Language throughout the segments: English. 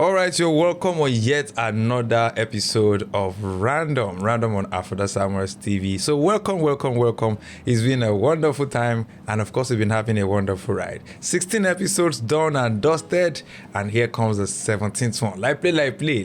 All right, you're welcome on yet another episode of Random on After Summers TV. So welcome. It's been a wonderful time, and of course, we've been having a wonderful ride. 16 episodes done and dusted, and here comes the 17th one. Like play,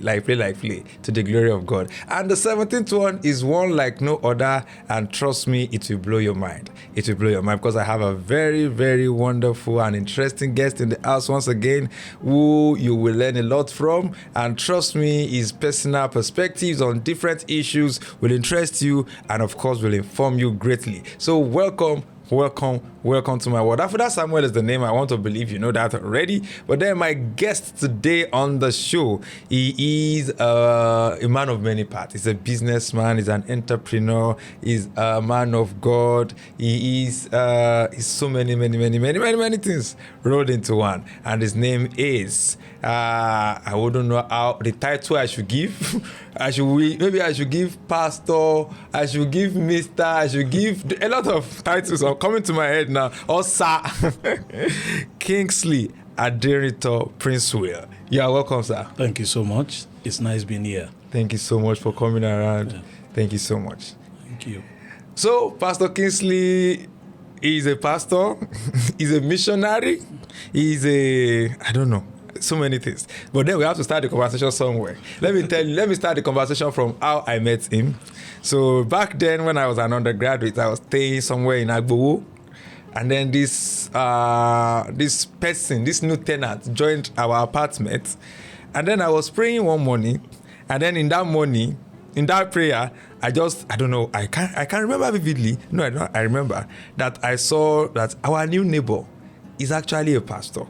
to the glory of God. And the 17th one is one like no other, and trust me, it will blow your mind. It will blow your mind because I have a very, very wonderful and interesting guest in the house once again, who you will learn a lot from, and trust me, his personal perspectives on different issues will interest you and of course will inform you greatly. So welcome to my world. After that, Samuel is the name. I want to believe you know that already. But then my guest today on the show, he is a man of many parts. He's a businessman, he's an entrepreneur, he's a man of God. He's so many things rolled into one. And his name is I wouldn't know how the title I should give. I should give pastor, I should give mister, I should give a lot of titles are coming to my head now. Or sir. Kingsley Aderito Prince Will. You are welcome, sir. Thank you so much. It's nice being here. Thank you so much for coming around. Yeah. Thank you so much. Thank you. So, Pastor Kingsley is a pastor, he's a missionary, I don't know, so many things. But then we have to start the conversation somewhere. Let me start the conversation from how I met him. So back then when I was an undergraduate, I was staying somewhere in Agbowo. And then this new tenant joined our apartment. And then I was praying one morning. And then in that prayer, I can't remember vividly. No, I don't. I remember that I saw that our new neighbor is actually a pastor.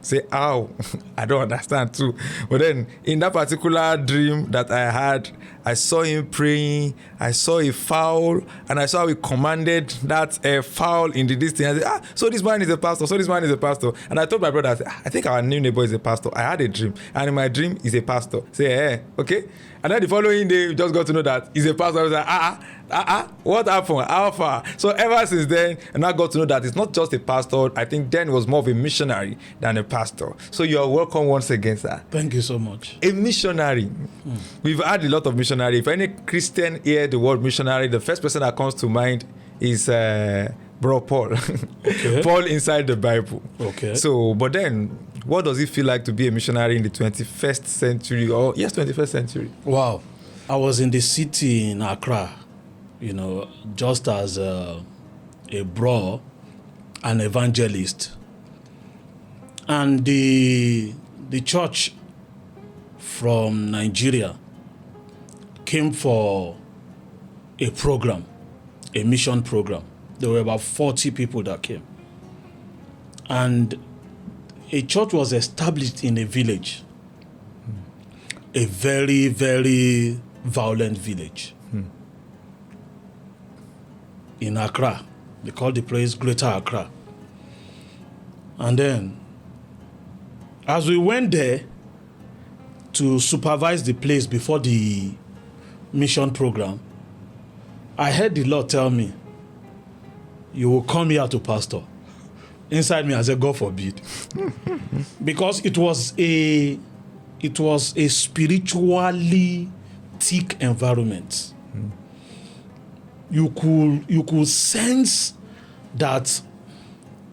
Say, how? I don't understand too. But then in that particular dream that I had, I saw him praying, I saw a fowl, and I saw how he commanded that fowl in the distance. I said, so this man is a pastor. And I told my brother, I think our new neighbor is a pastor. I had a dream, and in my dream, he's a pastor. Say, okay. And then the following day, we just got to know that he's a pastor. I was like, what happened? How far? So ever since then, and I got to know that it's not just a pastor. I think then it was more of a missionary than a pastor. So you are welcome once again, sir. Thank you so much. A missionary. We've had a lot of missionary. If any Christian hear the word missionary, the first person that comes to mind is Bro Paul. Okay. Paul inside the Bible. Okay. So, but then, what does it feel like to be a missionary in the 21st century? 21st century. Wow. I was in the city in Accra, just as a bro, an evangelist. And the church from Nigeria came for a program, a mission program. There were about 40 people that came. And a church was established in a village, a very, very violent village in Accra. They call the place Greater Accra. And then, as we went there to supervise the place before the mission program, I heard the Lord tell me, you will come here to pastor. Inside me, I said, God forbid. Because it was a spiritually thick environment. You could sense that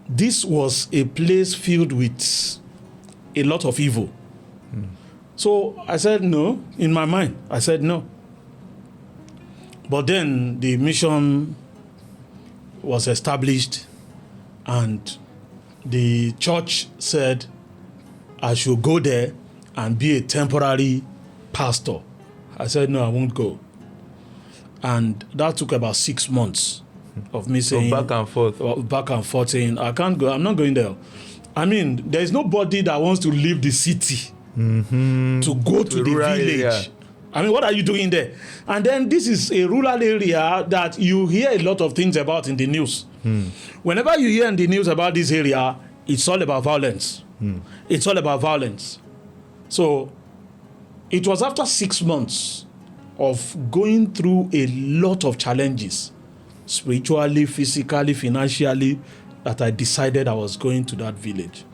this was a place filled with a lot of evil. So I said no. In my mind, I said no. But then the mission was established, and the church said I should go there and be a temporary pastor. I said, no, I won't go. And that took about 6 months of me saying... back and forth saying, I can't go, I'm not going there. I mean, there's nobody that wants to leave the city to go to the village. Area. I mean, what are you doing there? And then this is a rural area that you hear a lot of things about in the news. Whenever you hear in the news about this area, it's all about violence. It's all about violence. So it was after 6 months of going through a lot of challenges, spiritually, physically, financially, that I decided I was going to that village.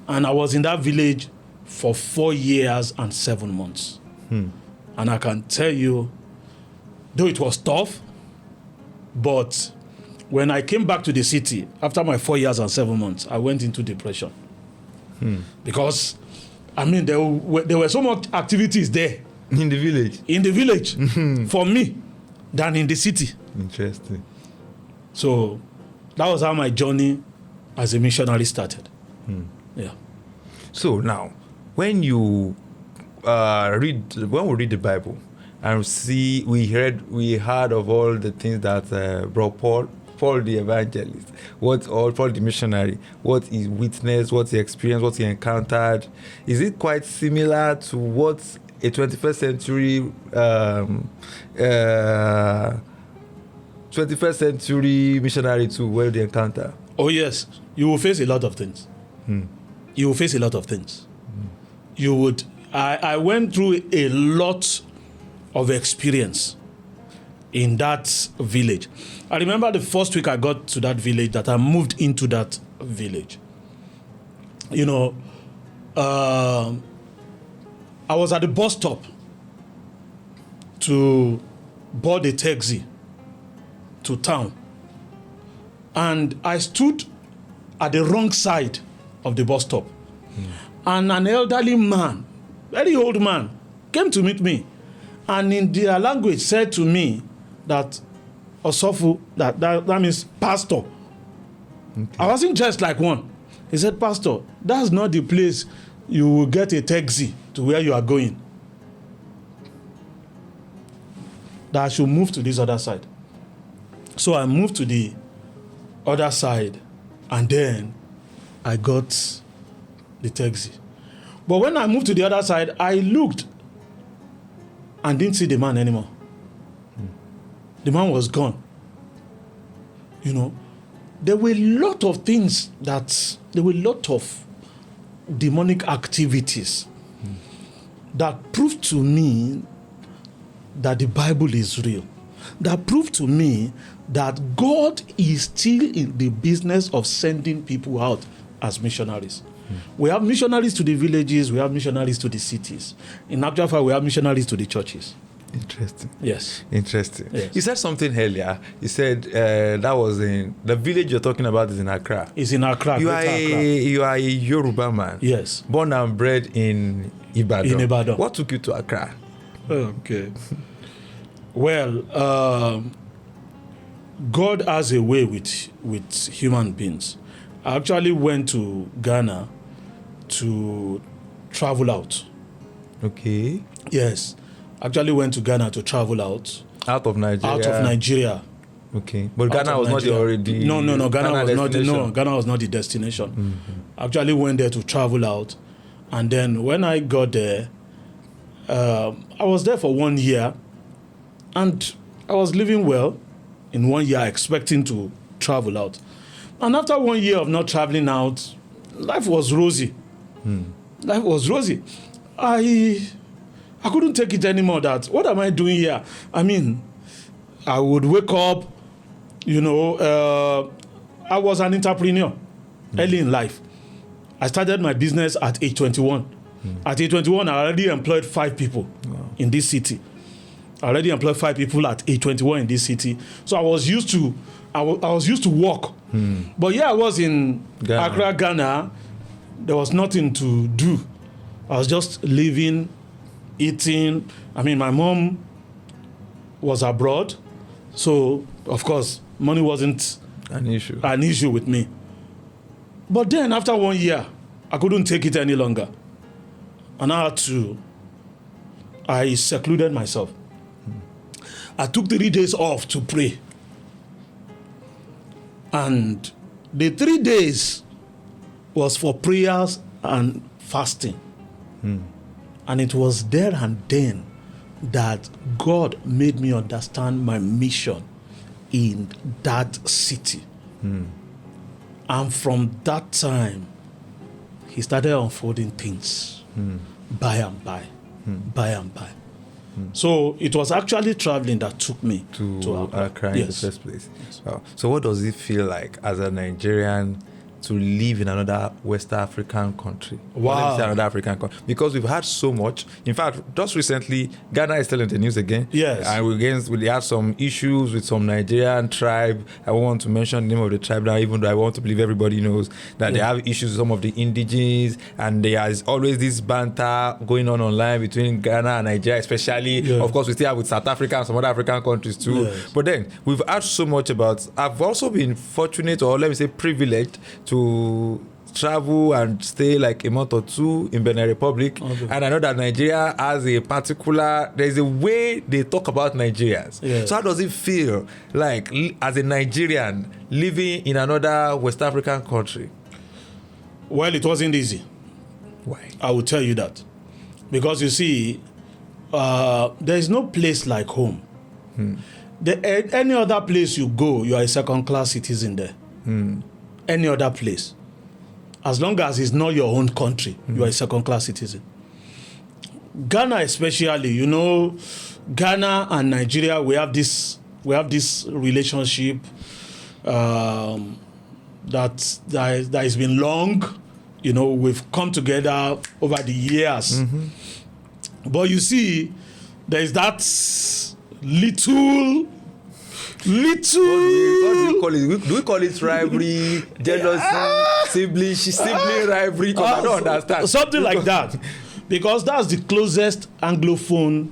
And I was in that village for 4 years and 7 months. And I can tell you, though it was tough, but when I came back to the city after my 4 years and 7 months, I went into depression. Because, there were so much activities there. In the village? In the village, for me, than in the city. Interesting. So that was how my journey as a missionary started. Yeah. So now, when you when we read the Bible and we heard of all the things that brought Paul the evangelist, Paul the missionary, what he witnessed, what he experienced, what he encountered, is it quite similar to what a 21st century missionary to where they encounter? Oh yes, you will face a lot of things. You will face a lot of things. You would. I went through a lot of experience in that village. I remember the first week I got to that village, that I moved into that village. I was at the bus stop to board a taxi to town. And I stood at the wrong side of the bus stop. And an elderly man, very old man, came to meet me. And in their language said to me that, Osofu, that means pastor. Okay. I wasn't just like one. He said, Pastor, that's not the place you will get a taxi to where you are going. That I should move to this other side. So I moved to the other side, and then I got the taxi. But when I moved to the other side, I looked and didn't see the man anymore. The man was gone. There were a lot of things there were a lot of demonic activities that proved to me that the Bible is real. That proved to me that God is still in the business of sending people out as missionaries. We have missionaries to the villages, we have missionaries to the cities. In actual fact, we have missionaries to the churches. Interesting. Yes. Interesting. Yes. You said something earlier. You said that was in the village you're talking about is in Accra. It's in Accra. You are a Yoruba man. Yes. Born and bred in Ibadan. In Ibadan. What took you to Accra? Okay. Well, God has a way with human beings. I actually went to Ghana to travel out. Okay. Yes. Actually went to Ghana to travel out. Out of Nigeria. Out of Nigeria. Okay. But Ghana was not already. No. Ghana was not the destination. Mm-hmm. Actually went there to travel out, and then when I got there, I was there for 1 year, and I was living well in 1 year, expecting to travel out. And after 1 year of not traveling out, life was rosy. Life was rosy. I couldn't take it anymore. That what am I doing here? I would wake up, I was an entrepreneur early in life. I started my business at age 21. At age 21, I already employed 5 people in this city. I already employed 5 people at age 21 in this city. So I was used to work. But I was in Accra, Ghana. There was nothing to do. I was just living, eating. My mom was abroad, so of course money wasn't an issue with me. But then after 1 year, I couldn't take it any longer, and I secluded myself. I took 3 days off to pray, and the 3 days was for prayers and fasting. And it was there and then that God made me understand my mission in that city. And from that time, He started unfolding things by and by. So it was actually traveling that took me to Accra in the first place. Yes. Wow. So what does it feel like as a Nigerian to live in another West African country? Wow. Or let me say another African country. Because we've had so much. In fact, just recently, Ghana is still in the news again. Yes. And we had some issues with some Nigerian tribe. I won't want to mention the name of the tribe now, even though I want to believe everybody knows that they have issues with some of the indigenes. And there is always this banter going on online between Ghana and Nigeria, especially. Of course, we still have with South Africa and some other African countries too. Yes. But then, we've had so much about... I've also been fortunate, or let me say privileged, to travel and stay like a month or two in Benin Republic. Okay. And I know that Nigeria has a particular... There's a way they talk about Nigerians. Yes. So how does it feel like, as a Nigerian, living in another West African country? Well, it wasn't easy. Why? I will tell you that. Because you see, there is no place like home. Any other place you go, you are a second-class citizen there. Any other place. As long as it's not your own country, you are a second-class citizen. Ghana especially, you know, Ghana and Nigeria, we have this relationship that has been long. You know, we've come together over the years. But you see, there is that little. What do we call it? Do we call it rivalry, jealousy, sibling rivalry? I don't understand. Something like that. Because that's the closest Anglophone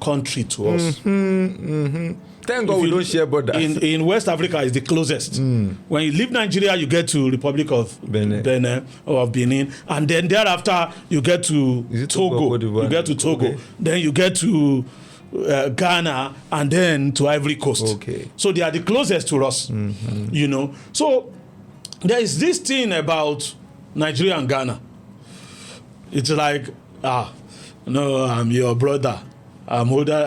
country to us. Thank God we don't share borders. In West Africa, is the closest. When you leave Nigeria, you get to Republic of Benin or of Benin, and then thereafter you get to Togo. You get to Togo. Okay. Then you get to Ghana, and then to Ivory Coast. Okay. So they are the closest to us. You know. So there is this thing about Nigeria and Ghana. It's like, no, I'm your brother. I'm older.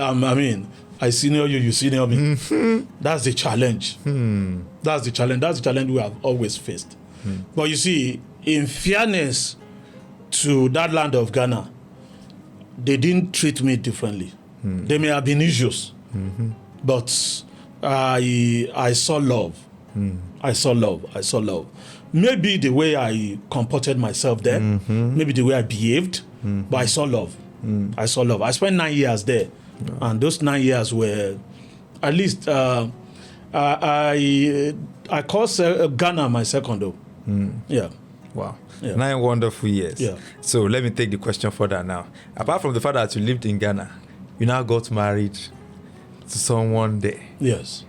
I senior you, you senior me. That's the challenge. That's the challenge. That's the challenge we have always faced. But you see, in fairness to that land of Ghana, they didn't treat me differently. There may have been issues, but I saw love. I saw love. Maybe the way I comported myself there, maybe the way I behaved, but I saw love. I saw love. I spent 9 years there. And those 9 years were, at least, I call Ghana my second though. Yeah. Wow. Yeah. 9 wonderful years. Yeah. So let me take the question further now. Apart from the fact that you lived in Ghana, you now got married to someone there. Yes.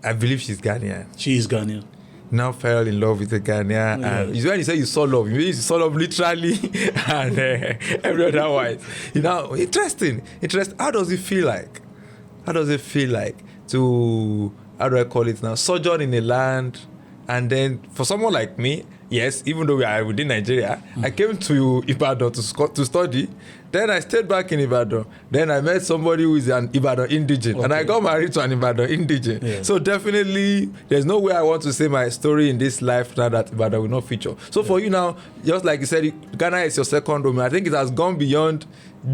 I believe she's Ghanaian. She is Ghanaian. Now fell in love with a Ghanaian. And it's when you say you saw love, you saw love literally and every other wise. You know, interesting. How does it feel like? To, how do I call it now, sojourn in a land, and then for someone like me, yes, even though we are within Nigeria, I came to Ibadan to study. Then I stayed back in Ibadan. Then I met somebody who is an Ibadan indigene. Okay. And I got married to an Ibadan indigene. Yeah. So definitely, there's no way I want to say my story in this life now that Ibadan will not feature. So for you now, just like you said, Ghana is your second home. I think it has gone beyond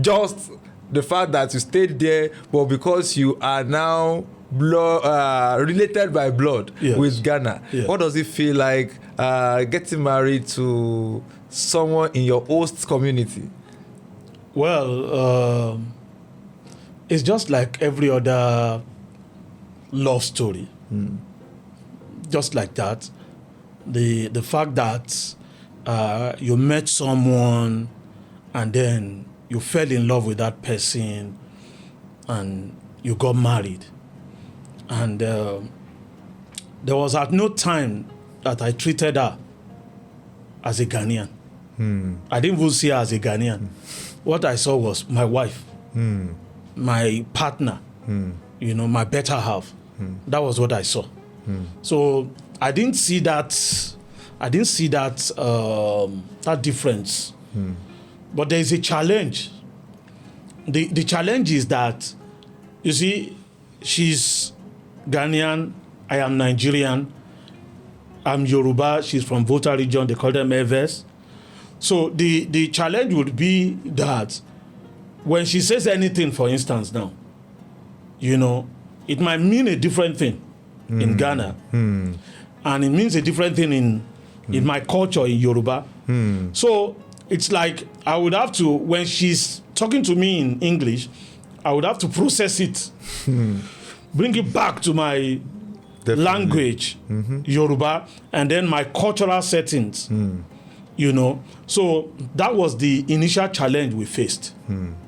just the fact that you stayed there, but because you are now related by blood with Ghana. Yeah. What does it feel like getting married to someone in your host community? Well, it's just like every other love story. Just like that. The fact that you met someone and then you fell in love with that person and you got married. And there was at no time that I treated her as a Ghanaian. I didn't even see her as a Ghanaian. What I saw was my wife, my partner, my better half. That was what I saw. So I didn't see that. That difference. But there is a challenge. The challenge is that, you see, she's Ghanaian, I am Nigerian, I'm Yoruba, she's from Volta region, they call them Eves. So the challenge would be that when she says anything, for instance now, it might mean a different thing in Ghana. And it means a different thing in in my culture in Yoruba. So it's like I would have to, when she's talking to me in English, I would have to process it, bring it back to my language, Yoruba, and then my cultural settings, So that was the initial challenge we faced.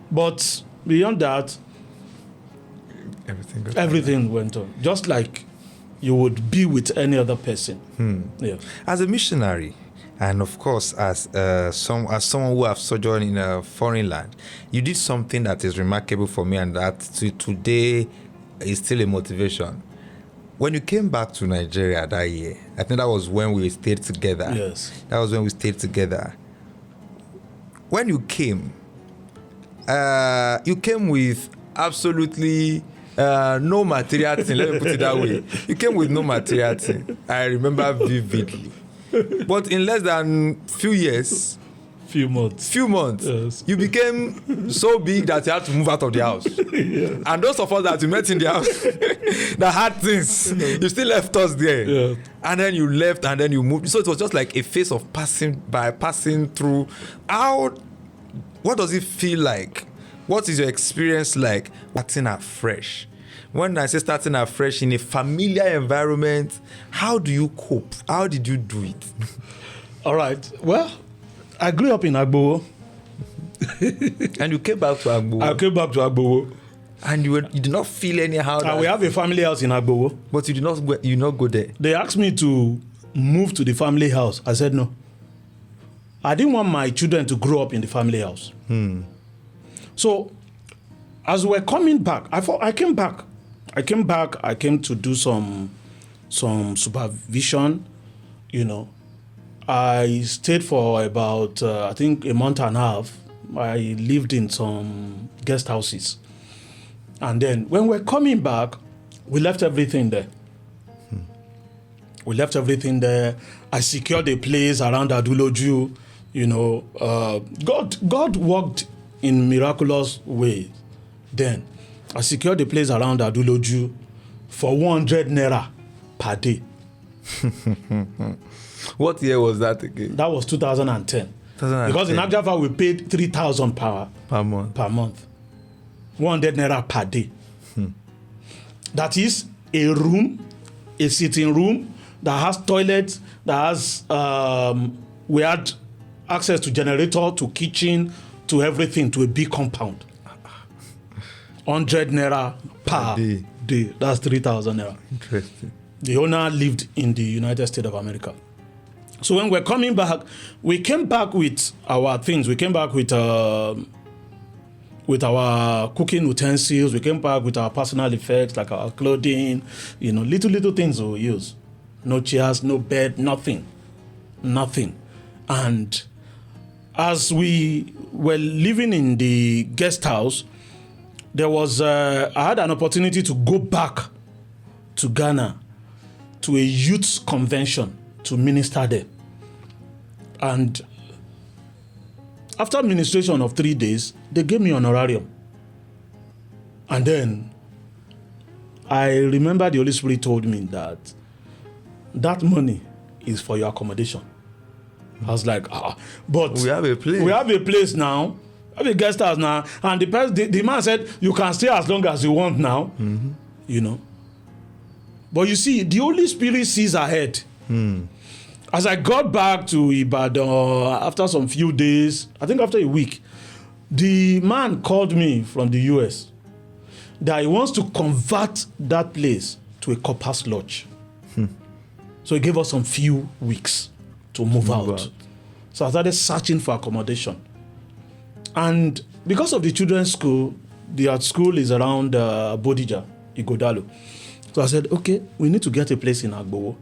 But beyond that, everything went on. Just like you would be with any other person. Yeah. As a missionary, and of course, as someone who have sojourned in a foreign land, you did something that is remarkable for me, and that today is still a motivation. When you came back to Nigeria that year, I think that was when we stayed together. Yes. That was when we stayed together. When you came with absolutely no material thing. Let me put it that way. You came with no material thing. I remember vividly. But in less than few months, yes. You became so big that you had to move out of the house. Yes. And those of us that you met in the house that had things, you still left us there. Yeah. And then you left and then you moved. So it was just like a phase of passing through. What does it feel like? What is your experience like starting afresh? When I say starting afresh in a familiar environment, how do you cope? How did you do it? All right. Well, I grew up in Agbowo. And you came back to Agbowo. I came back to Agbowo. And you did not feel anyhow. And we have a family house in Agbowo. But you did not go there. They asked me to move to the family house. I said no. I didn't want my children to grow up in the family house. So, as we're coming back, I came back. I came to do some supervision, I stayed for about, I think, a month and a half. I lived in some guest houses. And then when we're coming back, we left everything there. We left everything there. I secured a place around Aduloju. God worked in miraculous ways then. I secured a place around Aduloju for 100 naira per day. What year was that again? That was 2010. Because in Agjava we paid 3,000 per month. 100 naira per day. That is a sitting room that has toilets, that has we had access to generator, to kitchen, to everything, to a big compound. 100 naira per day. That's 3,000 naira. Interesting. The owner lived in the United States of America. So when we're coming back, we came back with our things. We came back with our cooking utensils. We came back with our personal effects, like our clothing, little things we use. No chairs, no bed, nothing. And as we were living in the guest house, there was I had an opportunity to go back to Ghana to a youth convention to minister there. And after ministration of 3 days, they gave me honorarium. And then I remember the Holy Spirit told me that money is for your accommodation. I was like, but we have a place. We have a place now. We have a guest house now. And the man said, you can stay as long as you want now. But you see, the Holy Spirit sees ahead. As I got back to Ibadan after some few days, I think after a week, the man called me from the US that he wants to convert that place to a corpus lodge. So he gave us some few weeks to move out. So I started searching for accommodation. And because of the children's school, their school is around Bodija, Igodalo. So I said, okay, we need to get a place in Agbowo.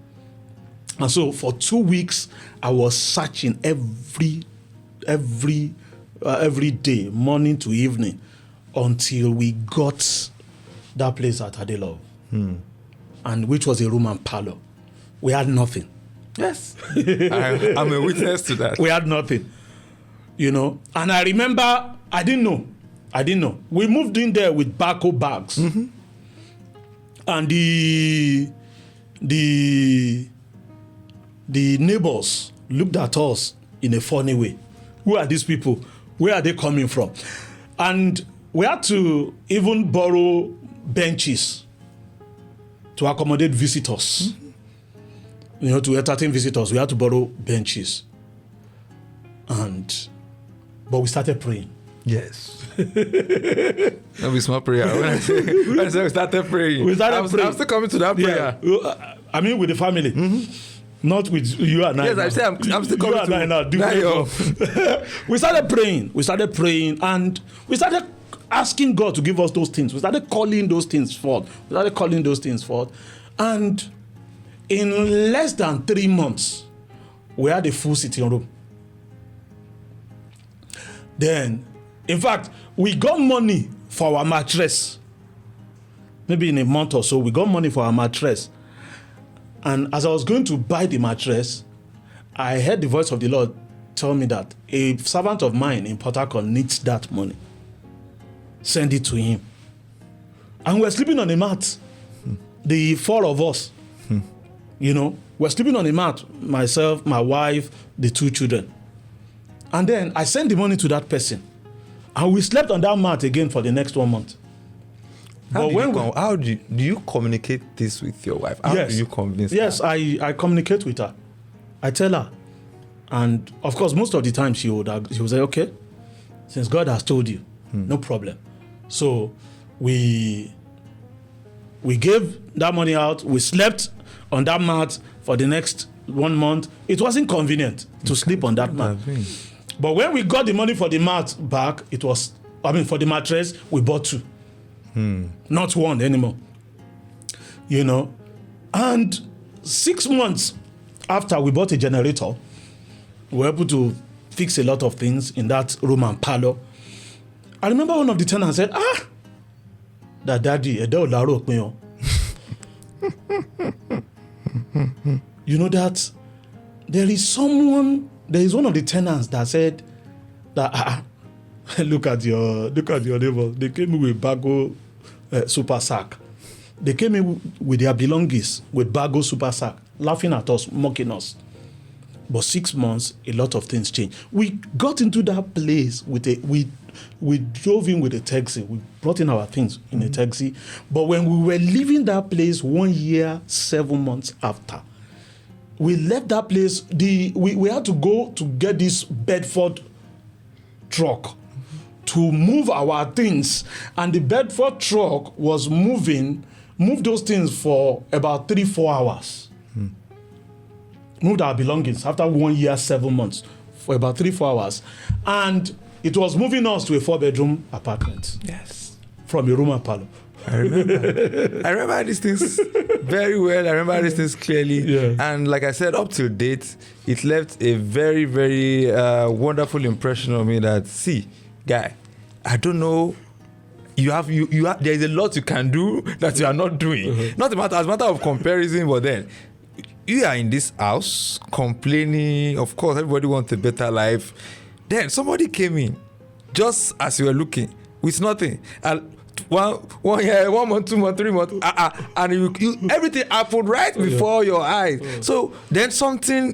And so for 2 weeks, I was searching every day, morning to evening, until we got that place at Adelove, and which was a room and parlor. We had nothing. Yes, I'm a witness to that. We had nothing, And I remember, I didn't know. We moved in there with Barco bags, and the neighbors looked at us in a funny way. Who are these people? Where are they coming from? And we had to even borrow benches to accommodate visitors. You know, to entertain visitors, we had to borrow benches. But we started praying. Yes. That was small prayer. When I say we started praying, I'm still coming to that prayer. Yeah. I mean, with the family, not with you and I. Yes, I say I'm still coming to now. We started praying, and we started asking God to give us those things. We started calling those things forth. And in less than 3 months, we had a full sitting room. Then, in fact, we got money for our mattress. Maybe in a month or so, we got money for our mattress. And as I was going to buy the mattress, I heard the voice of the Lord tell me that a servant of mine in Port Harcourt needs that money. Send it to him. And we're sleeping on a mat. The 4 of us. You know, we're sleeping on a mat. Myself, my wife, the 2 children. And then I sent the money to that person. And we slept on that mat again for the next 1 month. How do you communicate this with your wife? How do you convince her? Yes, I communicate with her. I tell her. And of course, most of the time she would say, okay, since God has told you, no problem. So we gave that money out. We slept on that mat for the next 1 month. It wasn't convenient to sleep on that mat. But when we got the money for the mat back, for the mattress, we bought 2. Not 1 anymore. You know. And 6 months after we bought a generator, we were able to fix a lot of things in that room and parlor. I remember one of the tenants said, Daddy, you know that there is one of the tenants that said that look at your neighbor. They came in with Bago super sack. They came in with their belongings with Bago super sack, laughing at us, mocking us. But 6 months, a lot of things changed. We got into that place we drove in with a taxi. We brought in our things in a taxi. But when we were leaving that place 1 year, 7 months after, we left that place. We had to go to get this Bedford truck to move our things. And the Bedford truck was moved those things for about 3-4 hours. Moved our belongings after 1 year, 7 months for about 3-4 hours. And it was moving us to a 4-bedroom apartment. Yes. From a room and parlor. I remember these things very well. I remember these things clearly. Yeah. And like I said, up to date, it left a very, very wonderful impression on me that, see, guy, I don't know. There is a lot you can do that you are not doing. Not as a matter of comparison, but then you are in this house complaining. Of course, everybody wants a better life. Then somebody came in just as you were looking with nothing. And 1 year, 1 month, 2 months, 3 months, and everything happened right before your eyes. So then something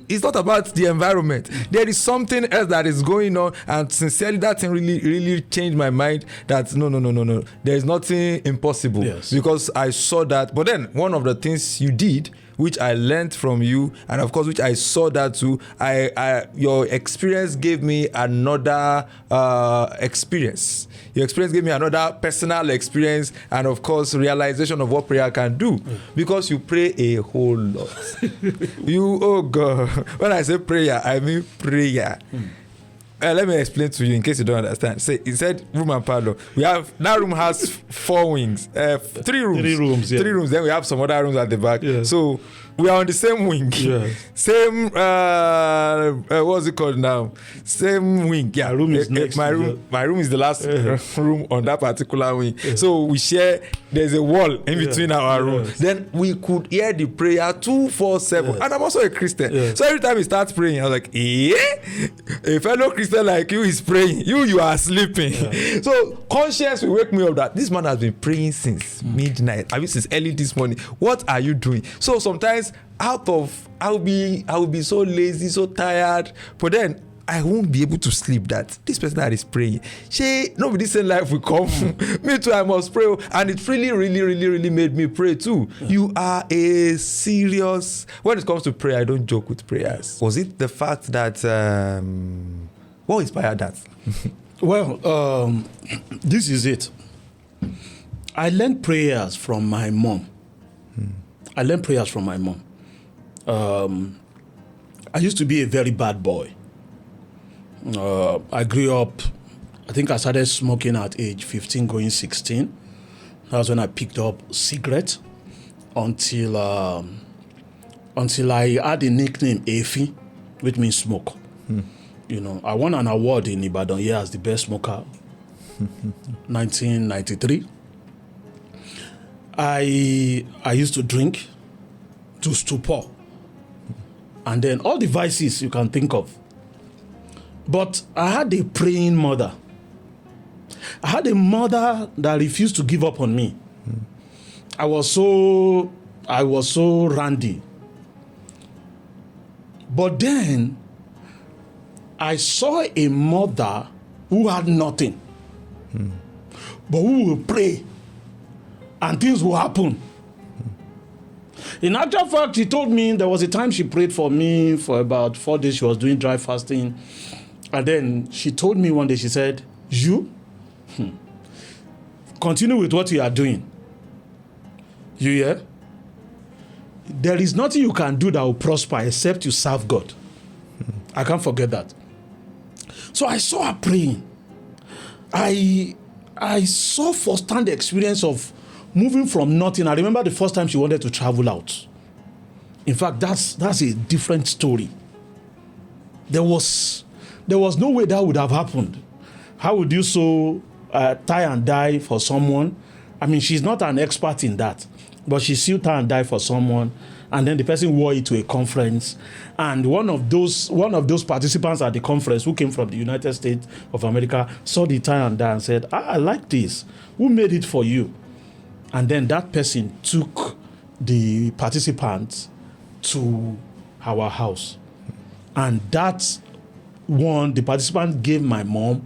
is not about the environment. There is something else that is going on, and sincerely, that thing really changed my mind. That no, there is nothing impossible. Yes. Because I saw that. But then one of the things you did, which I learned from you, and of course, which I saw that too. Your experience gave me another experience. Your experience gave me another personal experience, and of course, realization of what prayer can do. Because you pray a whole lot. Oh God! When I say prayer, I mean prayer. Let me explain to you in case you don't understand. He said room and parlor. That room has 4 wings, 3 rooms. 3 rooms. Yeah. 3 rooms. Then we have some other rooms at the back. Yeah. So we are on the same wing. Yeah. Same. What's it called now? Same wing. Yeah. Room is next. My room is the last room on that particular wing. Yeah. So we share. There's a wall in between our rooms. Yes. Then we could hear the prayer 2-4-7. Yes. And I'm also a Christian. Yes. So every time he starts praying, I was like, a fellow Christian like you is praying. You are sleeping. Yeah. So conscience will wake me up that this man has been praying since midnight. I mean, since early this morning. What are you doing? So sometimes I'll be so lazy, so tired, but then I won't be able to sleep that this person that is praying, nobody say life will come. Me too, I must pray. And it really made me pray too. You are a serious, when it comes to prayer, I don't joke with prayers. Was it the fact that, what inspired that? Well, this is it. I learned prayers from my mom. I used to be a very bad boy. I grew up, I think I started smoking at age 15, going 16. That was when I picked up cigarettes until I had a nickname, Efi, which means smoke. You know, I won an award in Ibadan here as the best smoker, 1993. I used to drink to stupor, and then all the vices you can think of. But I had a praying mother. I had a mother that refused to give up on me. I was so randy. But then I saw a mother who had nothing, but who will pray and things will happen. In actual fact, she told me there was a time she prayed for me for about 4 days. She was doing dry fasting. And then she told me one day, she said, you continue with what you are doing. You hear? There is nothing you can do that will prosper except you serve God. I can't forget that. So I saw her praying. I saw firsthand the experience of moving from nothing. I remember the first time she wanted to travel out. In fact, that's a different story. There was no way that would have happened. How would you tie and die for someone? I mean, she's not an expert in that, but she still tie and die for someone, and then the person wore it to a conference, and one of those participants at the conference who came from the United States of America saw the tie and die and said, I like this. Who made it for you? And then that person took the participants to our house, and that's one, the participant gave my mom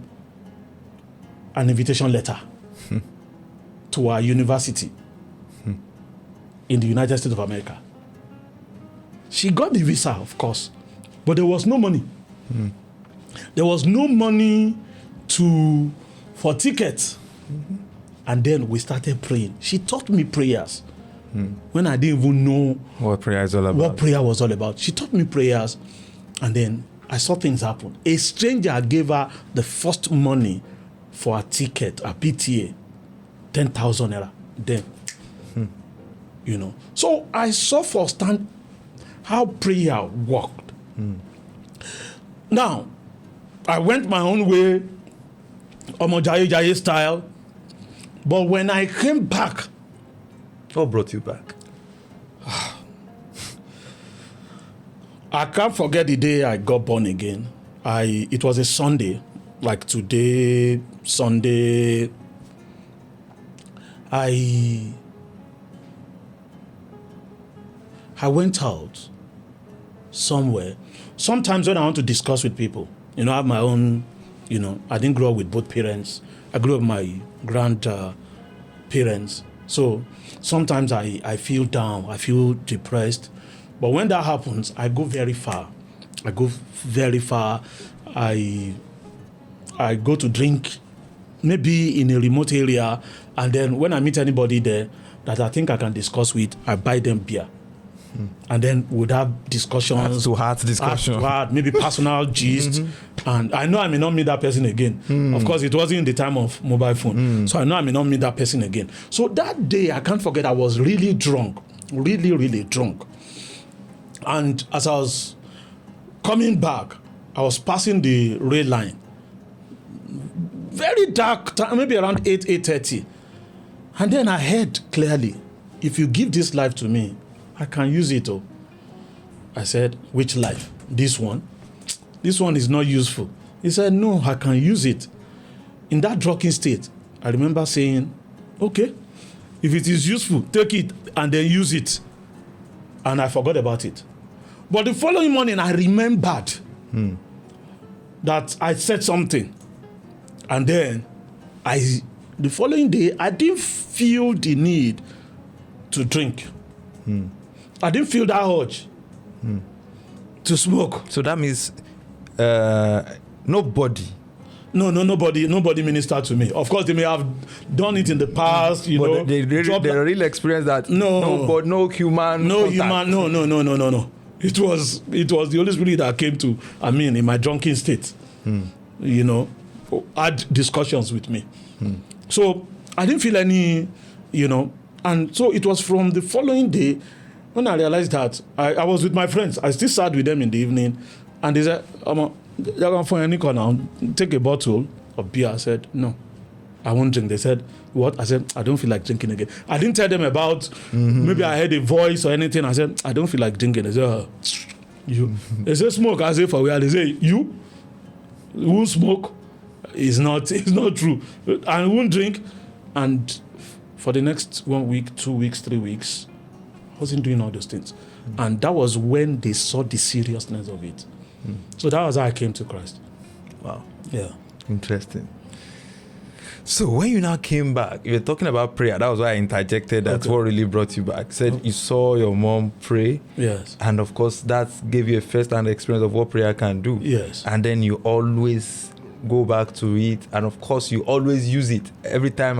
an invitation letter to our university in the United States of America. She got the visa, of course, but there was no money. There was no money for tickets. And then we started praying. She taught me prayers when I didn't even know what prayer is all about. What prayer was all about. She taught me prayers, and then I saw things happen. A stranger gave her the first money for a ticket, a PTA, 10,000 naira. Then, you know. So I saw firsthand how prayer worked. Now, I went my own way, Omojaye style. But when I came back, what brought you back? I can't forget the day I got born again. It was a Sunday, like today, Sunday. I went out somewhere. Sometimes when I want to discuss with people, I have my own, I didn't grow up with both parents. I grew up with my grandparents. So sometimes I feel down, I feel depressed. But when that happens, I go very far. I go to drink, maybe in a remote area, and then when I meet anybody there that I think I can discuss with, I buy them beer. And then we'd have discussions. Heart discussion. Maybe personal gist. And I know I may not meet that person again. Of course, it wasn't in the time of mobile phone. So I know I may not meet that person again. So that day, I can't forget, I was really drunk. Really drunk. And as I was coming back, I was passing the rail line. Very dark time, maybe around 8:30. And then I heard clearly, if you give this life to me, I can use it. Oh, I said, which life? This one? This one is not useful. He said, no, I can use it. In that drunken state, I remember saying, okay, if it is useful, take it and then use it. and I forgot about it. But the following morning, I remembered that I said something. And then the following day, I didn't feel the need to drink. I didn't feel that urge to smoke. So that means nobody. Nobody ministered to me. Of course, they may have done it in the past, but they really experienced that. No human. No. It was the Holy Spirit that came to, in my drunken state, had discussions with me. So I didn't feel any, and so it was from the following day when I realized that I was with my friends. I still sat with them in the evening, and they said, "You're going to find any corner, take a bottle of beer." I said, "No, I won't drink." They said, "What?" I said, "I don't feel like drinking again." I didn't tell them about maybe I heard a voice or anything. I said, "I don't feel like drinking." They said, "You?" They said, "Smoke." I said, "For where?" They say, "You who smoke?" It's not true. I won't drink. And for the next 1 week, 2 weeks, 3 weeks, I wasn't doing all those things. And that was when they saw the seriousness of it. So that was how I came to Christ. Wow. Yeah. Interesting. So when you now came back, you were talking about prayer. That was why I interjected. That's what really brought you back. Said you saw your mom pray. Yes. And of course, that gave you a first-hand experience of what prayer can do. Yes. And then you always go back to it. And of course, you always use it every time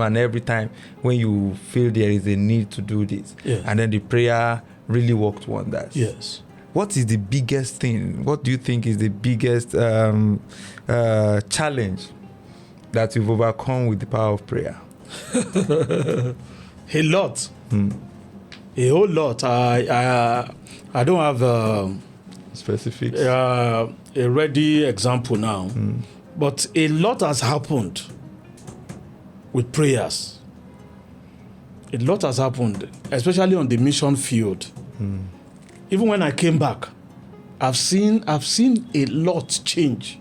when you feel there is a need to do this. Yes. And then the prayer really worked wonders. Yes. What is the biggest thing? What do you think is the biggest challenge that you've overcome with the power of prayer? A lot. A whole lot. I don't have Specifics. A ready example now. But a lot has happened with prayers. A lot has happened, especially on the mission field. Even when I came back, I've seen a lot change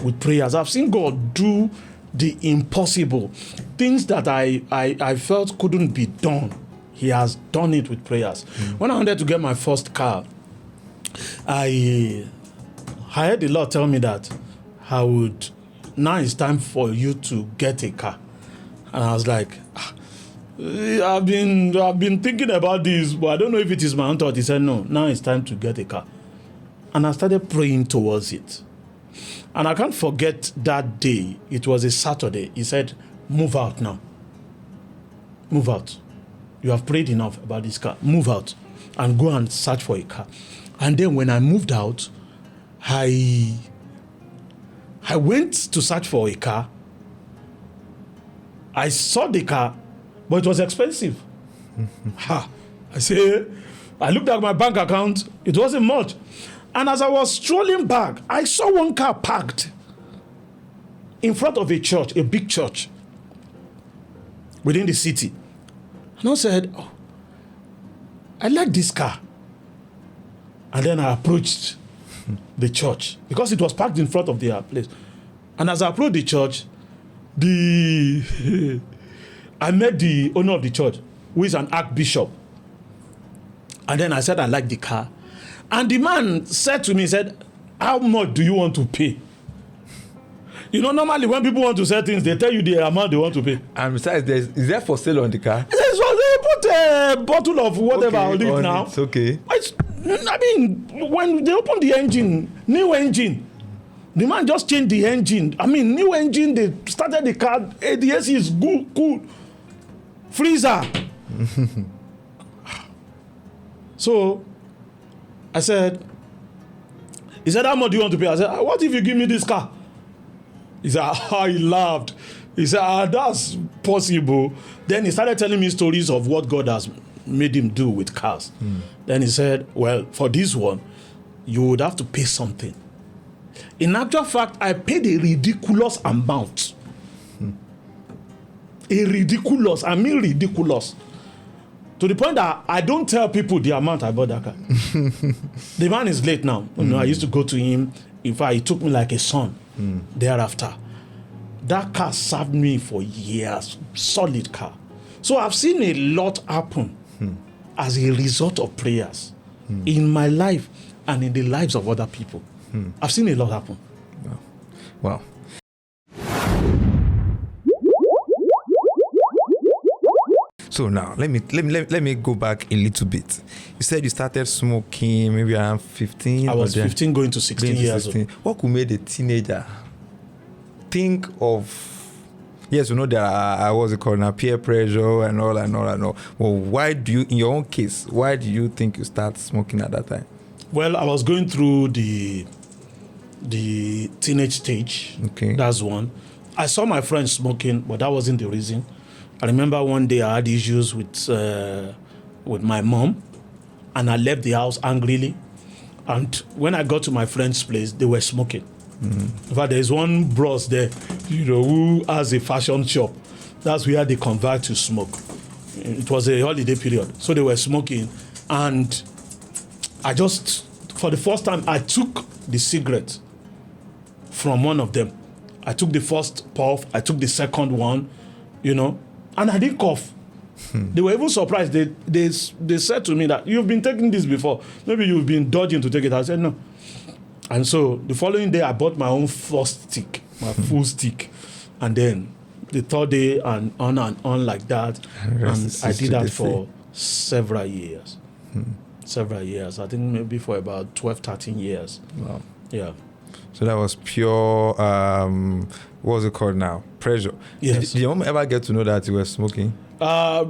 with prayers. I've seen God do the impossible. Things that I felt couldn't be done, He has done it with prayers. When I wanted to get my first car, I heard the Lord tell me that now it's time for you to get a car. And I was like, I've been thinking about this, but I don't know if it is my own thought. He said, no, now it's time to get a car. And I started praying towards it. And I can't forget that day. It was a Saturday. He said, move out now. Move out. You have prayed enough about this car. Move out and go and search for a car. And then when I moved out, I went to search for a car. I saw the car, but it was expensive. I looked at my bank account. It wasn't much. And as I was strolling back, I saw one car parked in front of a church, a big church within the city. And I said, I like this car. And then I approached the church because it was parked in front of their place. And as I approached the church, I met the owner of the church, who is an archbishop. And then I said, I like the car. And the man said to me, how much do you want to pay? Normally when people want to sell things, they tell you the amount they want to pay. And besides, is there for sale on the car? Yes, well, they put a bottle of whatever on it now. It's okay. When they open the engine, new engine, the man just changed the engine. New engine, they started the car. The AC is good, cool. Freezer. So, he said, how much do you want to pay? I said, what if you give me this car? He said, he laughed. He said, that's possible. Then he started telling me stories of what God has made him do with cars. Then he said, well, for this one, you would have to pay something. In actual fact, I paid a ridiculous amount. Ridiculous. To the point that I don't tell people the amount I bought that car. The man is late now. I used to go to him. In fact, he took me like a son thereafter. That car served me for years. Solid car. So I've seen a lot happen as a result of prayers in my life and in the lives of other people. I've seen a lot happen. Wow. So now let me go back a little bit. You said you started smoking maybe around 15. I was 15 going to 16 years old. What could make a teenager think of? Yes, you know there are what's it called now, peer pressure and all. Well, why do you, in your own case, why do you think you start smoking at that time? Well, I was going through the teenage stage. Okay. That's one. I saw my friends smoking, but that wasn't the reason. I remember one day I had issues with my mom, and I left the house angrily. And when I got to my friend's place, they were smoking. In fact, there's one bros there, who has a fashion shop. That's where they convert to smoke. It was a holiday period, so they were smoking, and I just, for the first time, I took the cigarette from one of them. I took the first puff, I took the second one, and I didn't cough. They were even surprised. They said to me that, you've been taking this before. Maybe you've been dodging to take it. I said, no. And so the following day, I bought my own first stick, my full stick. And then the third day, and on like that. And I did that for several years. Several years. I think maybe for about 12, 13 years. Wow. Yeah. So that was pure, what's it called now? Pressure. Yes. Did your mom ever get to know that you were smoking? I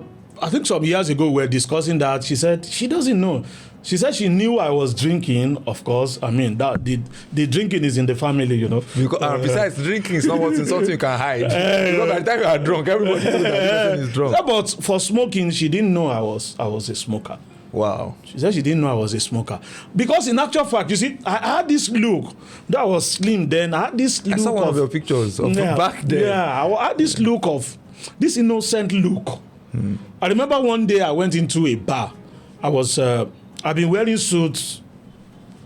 think some years ago we were discussing that. She said she doesn't know. She said she knew I was drinking, of course. I mean, that the drinking is in the family, Because, besides, drinking is not something you can hide. Because by the time you are drunk, everybody knows that the person is drunk. Yeah, but for smoking, she didn't know I was a smoker. Wow. She said she didn't know I was a smoker. Because in actual fact, you see, I had this look that was slim then. I had this look. I saw one of your pictures of back then. Yeah, I had this look of, this innocent look. I remember one day I went into a bar. I've been wearing suits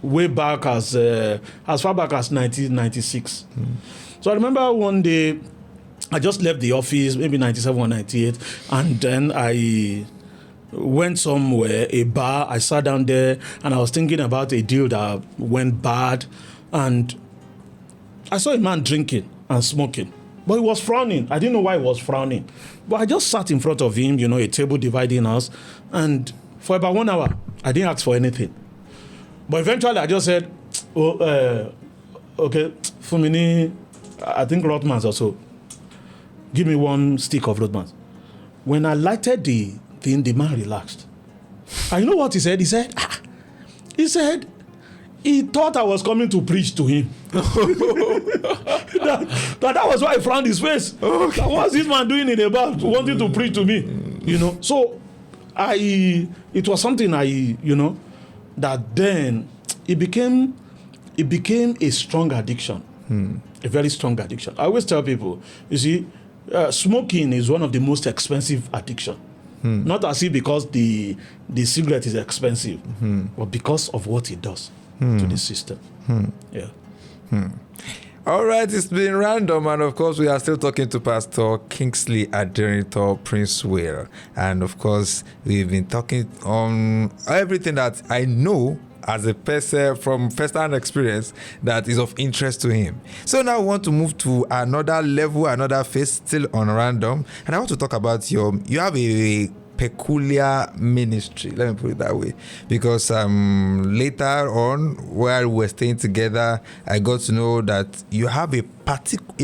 way back as far back as 1996. So I remember one day I just left the office, maybe 97 or 98, and then I went somewhere, a bar. I sat down there and I was thinking about a deal that went bad, and I saw a man drinking and smoking, but he was frowning. I didn't know why he was frowning, but I just sat in front of him, a table dividing us, and for about 1 hour I didn't ask for anything. But eventually I just said, okay, Fumini, I think Rothmans also, give me one stick of Rothmans. When I lighted the thing, the man relaxed. And you know what he said? He said he thought I was coming to preach to him. that was why he frowned his face. Okay. What's this man doing in the bar wanting to preach to me? So it was something that then it became a strong addiction, a very strong addiction. I always tell people, you see, smoking is one of the most expensive addiction. Not as if because the cigarette is expensive, but because of what it does to the system. Yeah. All right, it's been random, and of course we are still talking to Pastor Kingsley Adenitor Prince Will, and of course we've been talking on everything that I know as a person from first-hand experience that is of interest to him. So now we want to move to another level, another phase, still on random, and I want to talk about you have a peculiar ministry, let me put it that way, because later on while we were staying together, I got to know that you have a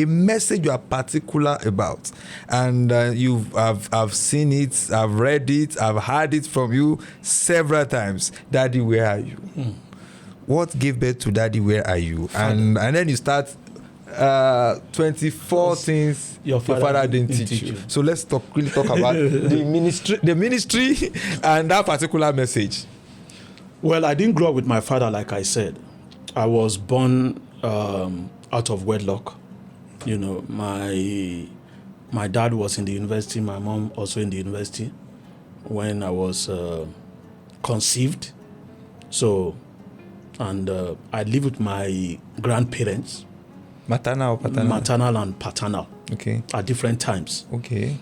message you are particular about, and I've seen it, I've read it, I've heard it from you several times. Daddy, where are you? What gave birth to Daddy, where are you? And then you start 24 things your father didn't teach you. So let's really talk about the ministry and that particular message. Well, I didn't grow up with my father, like I said. I was born out of wedlock. My dad was in the university, my mom also in the university when I was conceived. So, and I lived with my grandparents. Maternal or paternal? Maternal and paternal. Okay. At different times. Okay.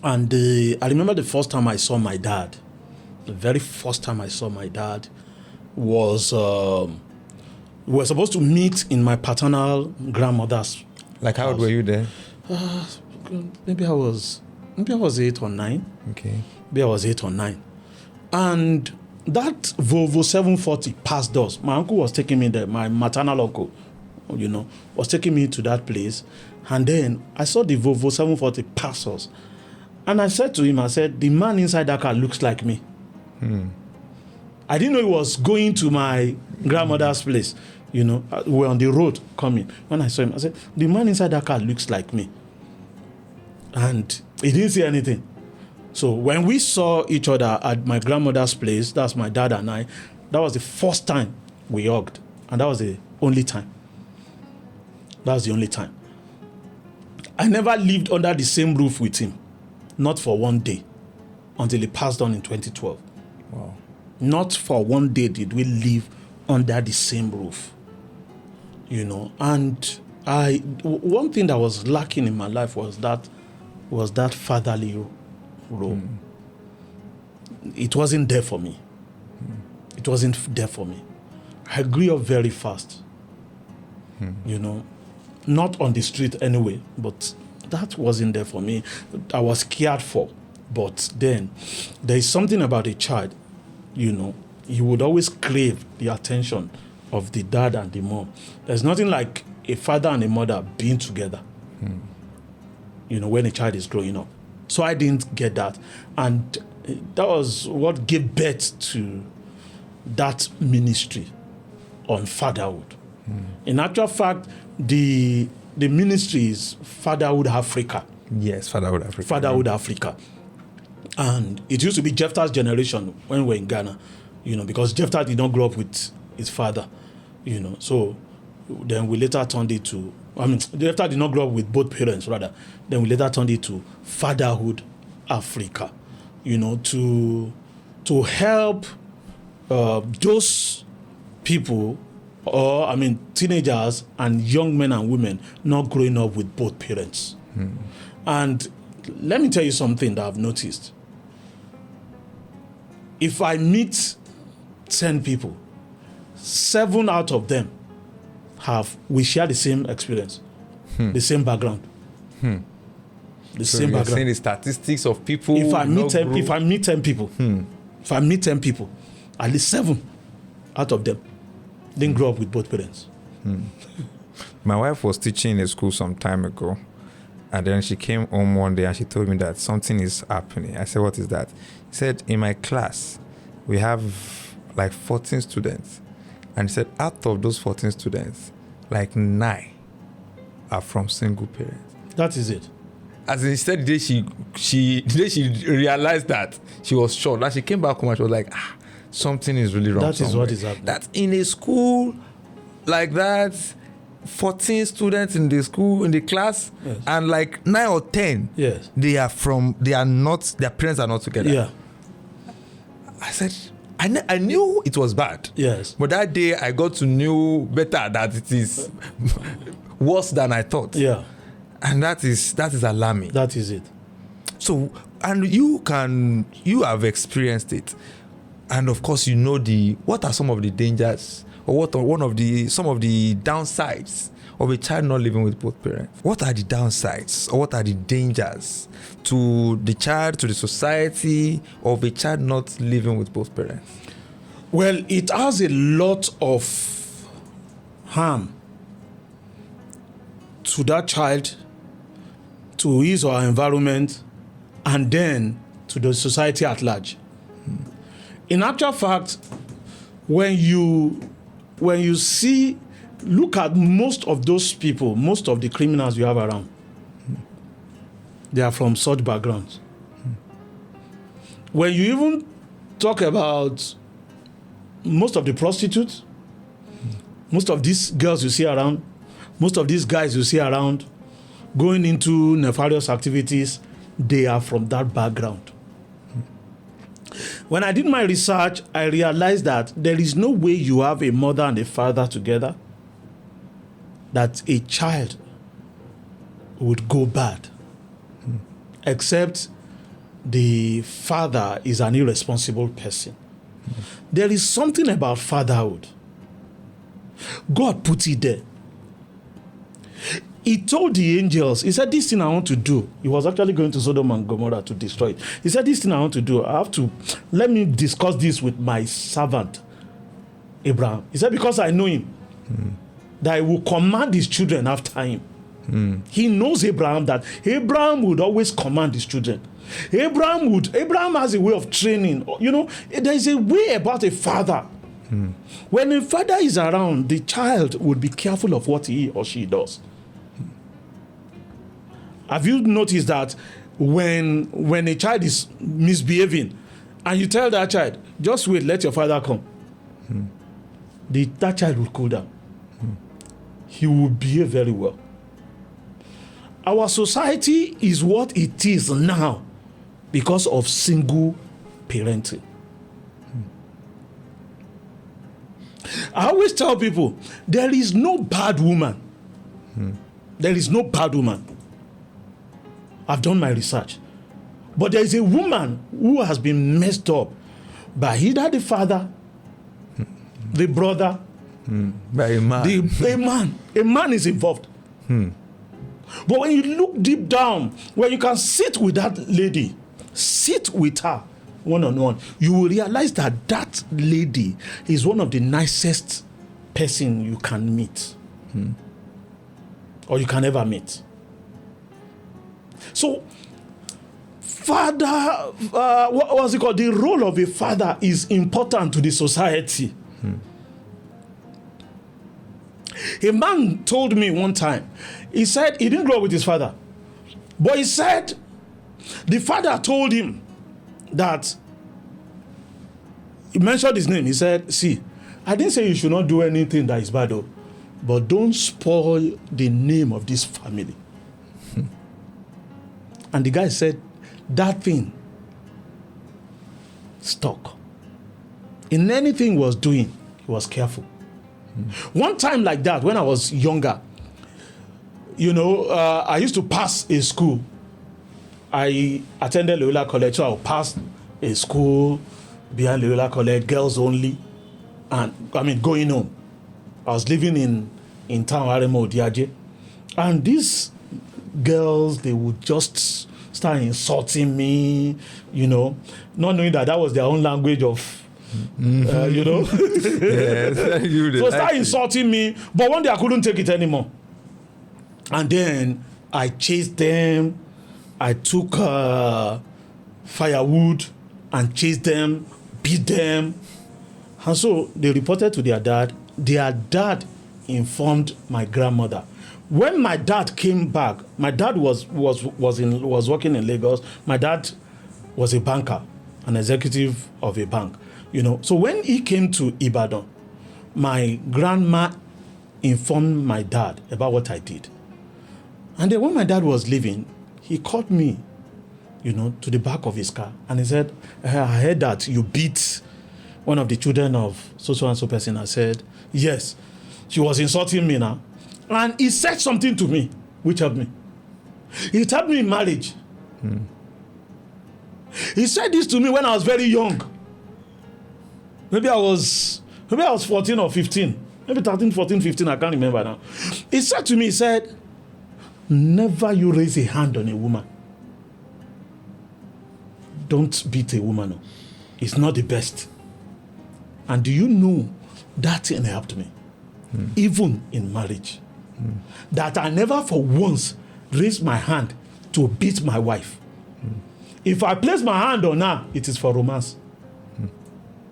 And I remember the first time I saw my dad. the very first time I saw my dad was we were supposed to meet in my paternal grandmother's. Like, how old were you then? Maybe I was 8 or 9. Okay. Maybe I was 8 or 9. And that Volvo 740 passed us. My uncle was taking me there, my maternal uncle, was taking me to that place. And then I saw the Volvo 740 pass us. And I said to him, the man inside that car looks like me. I didn't know he was going to my grandmother's place. We were on the road coming. When I saw him, I said, the man inside that car looks like me. And he didn't say anything. So when we saw each other at my grandmother's place, that's my dad and I, that was the first time we hugged. And that was the only time. That was the only time. I never lived under the same roof with him. Not for one day. Until he passed on in 2012. Wow. Not for one day did we live under the same roof. And one thing that was lacking in my life was that fatherly role. It wasn't there for me. It wasn't there for me. I grew up very fast. Not on the street anyway, but that wasn't there for me. I was cared for. But then there is something about a child, you would always crave the attention of the dad and the mom. There's nothing like a father and a mother being together, when a child is growing up. So I didn't get that. And that was what gave birth to that ministry on fatherhood. In actual fact, the ministry is Fatherhood Africa. Yes, Fatherhood Africa. Fatherhood Africa. And it used to be Jephthah's generation when we were in Ghana, because Jephthah did not grow up with his father, So then we later turned it to, Jephthah did not grow up with both parents, rather. Then we later turned it to Fatherhood Africa, to help those people, teenagers and young men and women not growing up with both parents. And let me tell you something that I've noticed. If I meet 10 people, 7 out of them we share the same experience, the same background. The So same you're background. saying the statistics of people. If I meet 10 people, at least 7 out of them didn't grow up with both parents. My wife was teaching in a school some time ago, and then she came home one day and she told me that something is happening. I said, what is that? She said, in my class, we have like 14 students. And she said, out of those 14 students, like 9 are from single parents. That is it. As instead, the day she realized that, she was shocked. That she came back home and she was like, something is really wrong. That is what is happening. That in a school like that, 14 students in the school, in the class, yes, and like 9 or 10, yes, their parents are not together. Yeah. I said, I knew it was bad. Yes. But that day I got to know better that it is worse than I thought. Yeah. And that is alarming. That is it. So, and you have experienced it. And of course, what are some of the dangers, or what are some of the downsides of a child not living with both parents? What are the downsides, or what are the dangers to the child, to the society, of a child not living with both parents? Well, it has a lot of harm to that child, to his or her environment, and then to the society at large. In actual fact, when you look at most of those people, most of the criminals you have around, they are from such backgrounds. When you even talk about most of the prostitutes, most of these girls you see around, most of these guys you see around going into nefarious activities, they are from that background. When I did my research, I realized that there is no way you have a mother and a father together that a child would go bad, except the father is an irresponsible person. There is something about fatherhood. God put it there. He told the angels, he said, this thing I want to do. He was actually going to Sodom and Gomorrah to destroy it. He said, this thing I want to do, let me discuss this with my servant, Abraham. He said, because I know him, that he will command his children after him. He knows Abraham, that Abraham would always command his children. Abraham has a way of training. You know, there is a way about a father. When a father is around, the child would be careful of what he or she does. Have you noticed that when a child is misbehaving and you tell that child, just wait, let your father come, that child will cool down. He will behave very well. Our society is what it is now because of single parenting. I always tell people, there is no bad woman. There is no bad woman. I've done my research. But there is a woman who has been messed up by either the father, the brother, by a man. A man is involved. But when you look deep down, when you can sit with that lady, sit with her one-on-one, you will realize that that lady is one of the nicest person you can meet. Or you can ever meet. So, father, what was it called? The role of a father is important to the society. A man told me one time, he said he didn't grow up with his father, but he said the father told him that, he mentioned his name. He said, see, I didn't say you should not do anything that is bad, but don't spoil the name of this family. And the guy said, that thing stuck. In anything he was doing, he was careful. One time like that, when I was younger, I used to pass a school. I attended Loyola College, so I would pass a school behind Loyola College, girls only, and going home. I was living in town, Aremo Odiaje, and these girls, they would just start insulting me, not knowing that was their own language of, Yes, so start insulting me, but one day I couldn't take it anymore. And then I chased them. I took firewood and chased them, beat them. And so they reported to their dad. Their dad informed my grandmother. When my dad came back, my dad was working in Lagos. My dad was a banker, an executive of a bank. So when he came to Ibadan, my grandma informed my dad about what I did. And then when my dad was leaving, he called me, to the back of his car. And he said, I heard that you beat one of the children of so-and-so person. I said, yes. She was insulting me now. And he said something to me, which helped me. He helped me in marriage. He said this to me when I was very young. Maybe I was 14 or 15. Maybe 13, 14, 15, I can't remember now. He said to me, he said, never you raise a hand on a woman. Don't beat a woman. No. It's not the best. And do you know that thing helped me? Even in marriage. That I never for once raised my hand to beat my wife. If I place my hand on her, it is for romance.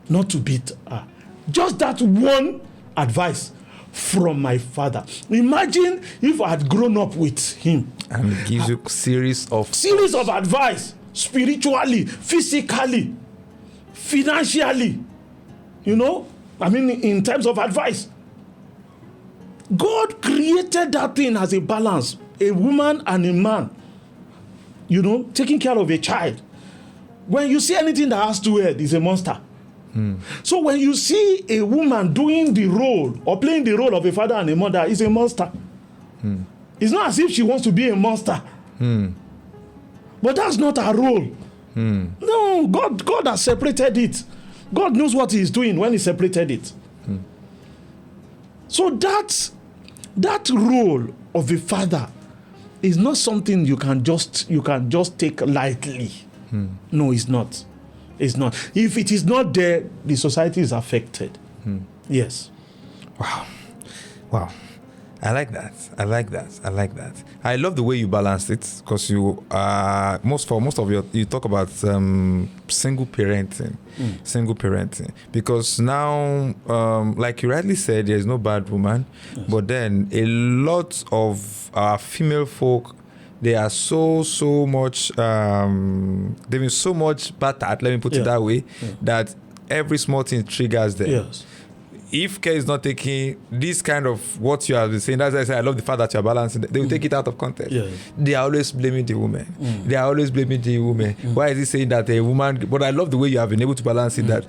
Not to beat her. Just that one advice from my father. Imagine if I had grown up with him. And it gives you series of advice, spiritually, physically, financially, in terms of advice. God created that thing as a balance, a woman and a man, taking care of a child. When you see anything that has two heads, it's a monster. So when you see a woman doing the role or playing the role of a father and a mother, it's a monster. It's not as if she wants to be a monster. But that's not her role. No, God has separated it. God knows what He is doing when He separated it. So that role of a father is not something you can just take lightly. No, it's not. It's not. If it is not there, the society is affected. Yes. Wow. I like that. I love the way you balanced it, because you most of your you talk about single parenting, because now like you rightly said, there is no bad woman, but then a lot of our female folk, they are so much they've been so much battered, let me put it that way, that every small thing triggers them. Yes. If care is not taking this kind of what you have been saying, that's why I say I love the fact that you're balancing. They will take it out of context. Yeah. They are always blaming the woman. Why is he saying that a woman? But I love the way you have been able to balance it. That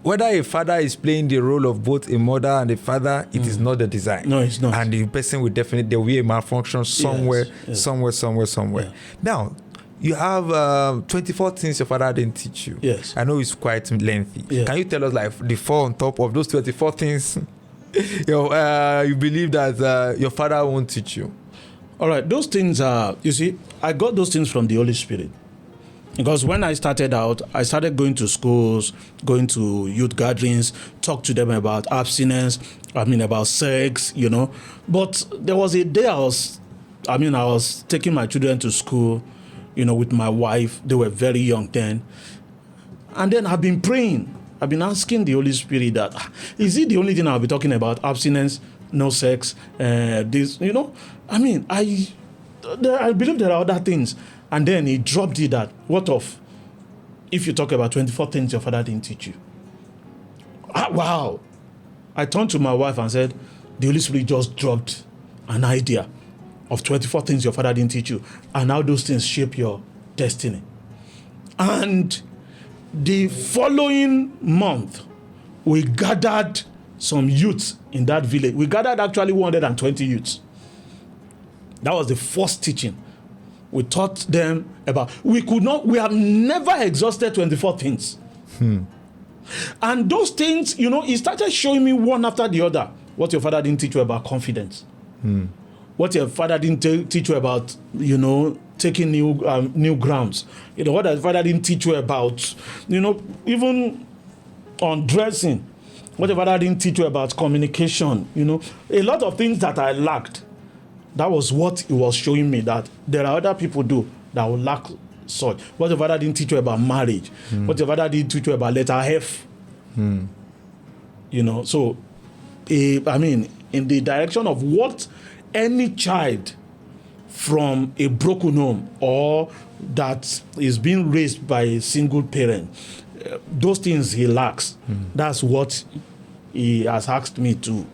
whether a father is playing the role of both a mother and a father, it is not the design. No, it's not. And the person will definitely, there will be a malfunction somewhere. Yeah. Now, you have 24 things your father didn't teach you. Yes. I know it's quite lengthy. Yeah. Can you tell us, like, the four on top of those 24 things you believe that your father won't teach you? All right. Those things are, you see, I got those things from the Holy Spirit. Because when I started out, I started going to schools, going to youth gatherings, talk to them about abstinence, about sex, But there was a day I was taking my children to school, with my wife. They were very young then. And then I've been praying. I've been asking the Holy Spirit that, is it the only thing I'll be talking about? Abstinence, no sex, this, I believe there are other things. And then He dropped it that, what of if you talk about 24 things your father didn't teach you? Wow. I turned to my wife and said, the Holy Spirit just dropped an idea of 24 things your father didn't teach you, and how those things shape your destiny. And the following month, we gathered some youths in that village. We gathered actually 120 youths. That was the first teaching. We taught them about, we have never exhausted 24 things. And those things, He started showing me one after the other. What your father didn't teach you about confidence. What your father didn't teach you about, taking new grounds. What your father didn't teach you about, even on dressing. What your father didn't teach you about communication. A lot of things that I lacked. That was what He was showing me, that there are other people that will lack such. What your father didn't teach you about marriage. What your father didn't teach you about letter F. So, in the direction of what any child from a broken home or that is being raised by a single parent, those things he lacks. That's what He has asked me to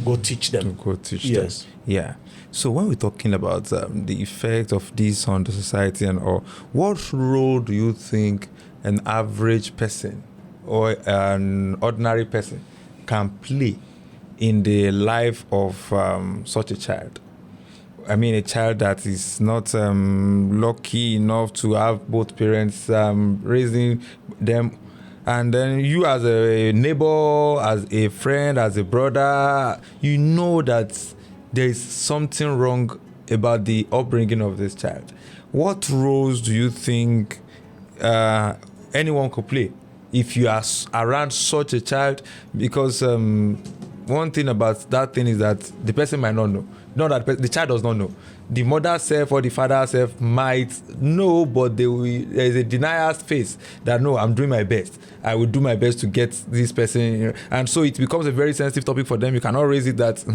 go teach them. Yes. Them. Yeah. So when we're talking about the effect of this on the society and all, what role do you think an average person or an ordinary person can play in the life of such a child? A child that is not lucky enough to have both parents raising them, and then you as a neighbor, as a friend, as a brother, that there is something wrong about the upbringing of this child. What roles do you think anyone could play if you are around such a child? Because one thing about that thing is that the person might not know. Not that the child does not know. The mother self or the father self might know, but there is a denial phase that no, I'm doing my best. I will do my best to get this person, and so it becomes a very sensitive topic for them. You cannot raise it that,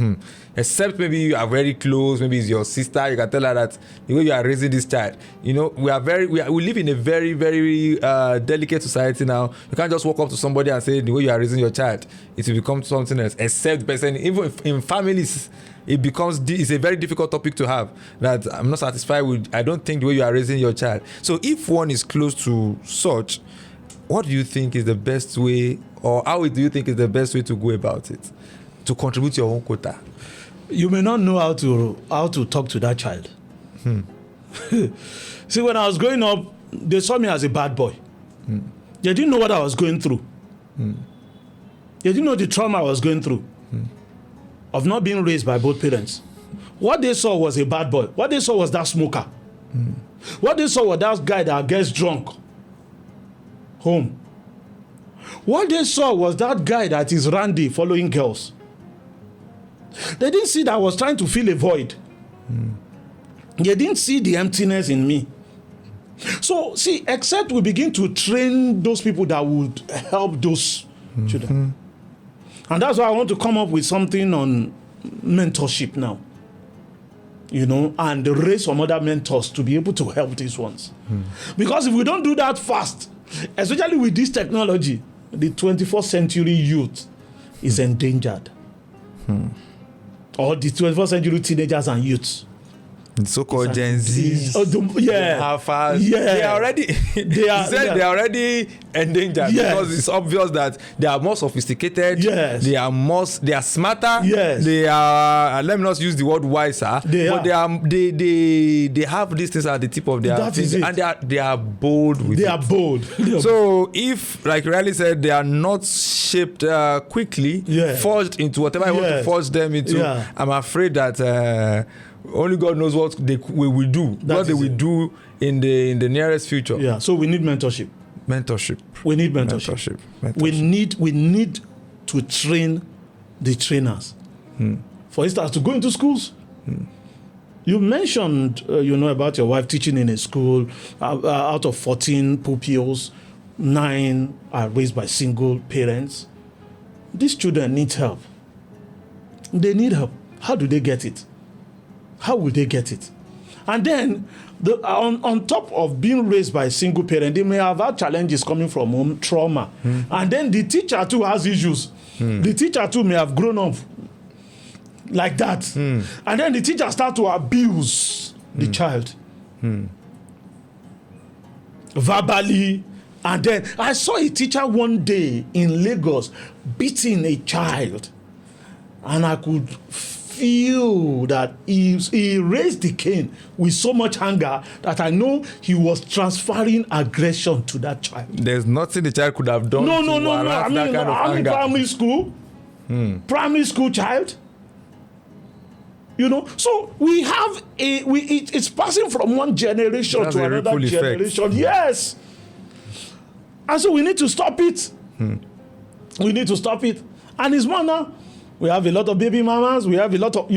except maybe you are very close. Maybe it's your sister. You can tell her that the way you are raising this child. We live in a very, very delicate society now. You can't just walk up to somebody and say the way you are raising your child, it will become something else. Except the person, even in families, it's a very difficult topic to have, that I'm not satisfied with. I don't think the way you are raising your child. So if one is close to such, what do you think is the best way, or how do you think is the best way to go about it, to contribute your own quota? You may not know how to talk to that child. See, when I was growing up, they saw me as a bad boy. They didn't know what I was going through. They didn't know the trauma I was going through of not being raised by both parents. What they saw was a bad boy. What they saw was that smoker. What they saw was that guy that gets drunk home. What they saw was that guy that is randy following girls. They didn't see that I was trying to fill a void. They didn't see the emptiness in me. So, see, except we begin to train those people that would help those children. And that's why I want to come up with something on mentorship now. You know, and raise some other mentors to be able to help these ones. Because if we don't do that fast, especially with this technology, the 21st century youth is endangered. Or the 21st century teenagers and youths. So-called Gen Zs, Alphas, they are already they are already endangered because it's obvious that they are more sophisticated. They are smarter. They are, let me not use the word wiser, but they have these things at the tip of their fingers, and they are bold with it. Bold. So if, like Riley said, they are not shaped quickly, forged into whatever you want to forge them into, I'm afraid that only God knows what they will do. What they will do in the nearest future. Yeah. So we need mentorship. We need mentorship. We need to train the trainers. For instance, to go into schools. You mentioned, about your wife teaching in a school. Out of 14 pupils, 9 are raised by single parents. These children need help. They need help. How do they get it? How will they get it? And then, on top of being raised by a single parent, they may have had challenges coming from home, trauma. And then the teacher too has issues. The teacher too may have grown up like that. And then the teacher start to abuse the child. Verbally. And then, I saw a teacher one day in Lagos beating a child. And I could feel that he raised the cane with so much anger that I know he was transferring aggression to that child. There's nothing the child could have done. No. I'm in primary school. Primary school child. So we have it's passing from one generation to another generation. Effect. Yes. And so we need to stop it. We need to stop it. And it's more now. We have a lot of baby mamas. We have a lot of, we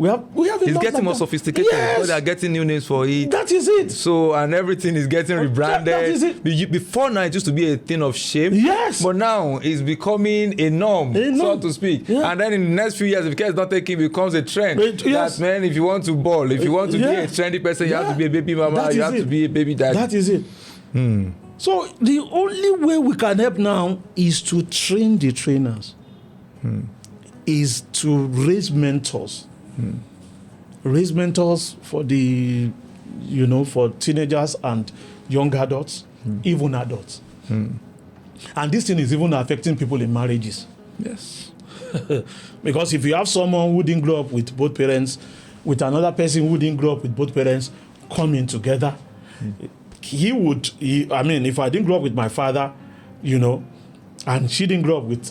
have a lot. It's getting more sophisticated. Yes. They are getting new names for it. That is it. So, and everything is getting rebranded. That is it. Before now, it used to be a thing of shame. Yes. But now, it's becoming a norm, so to speak. Yeah. And then in the next few years, if care is not taken, it becomes a trend. That, man, if you want to ball, if you want to be a trendy person, you have to be a baby mama, you have to be a baby daddy. That is it. So, the only way we can help now is to train the trainers. Is to raise mentors. Raise mentors for for teenagers and young adults, even adults. And this thing is even affecting people in marriages. Yes. Because if you have someone who didn't grow up with both parents, with another person who didn't grow up with both parents coming together, if I didn't grow up with my father, and she didn't grow up with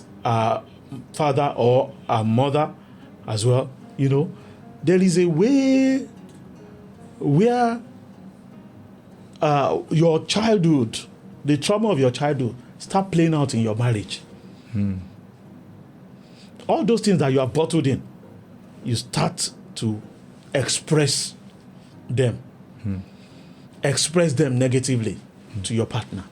father or a mother as well, there is a way where your childhood, the trauma of your childhood, start playing out in your marriage. All those things that you have bottled in, you start to express them. Express them negatively to your partner.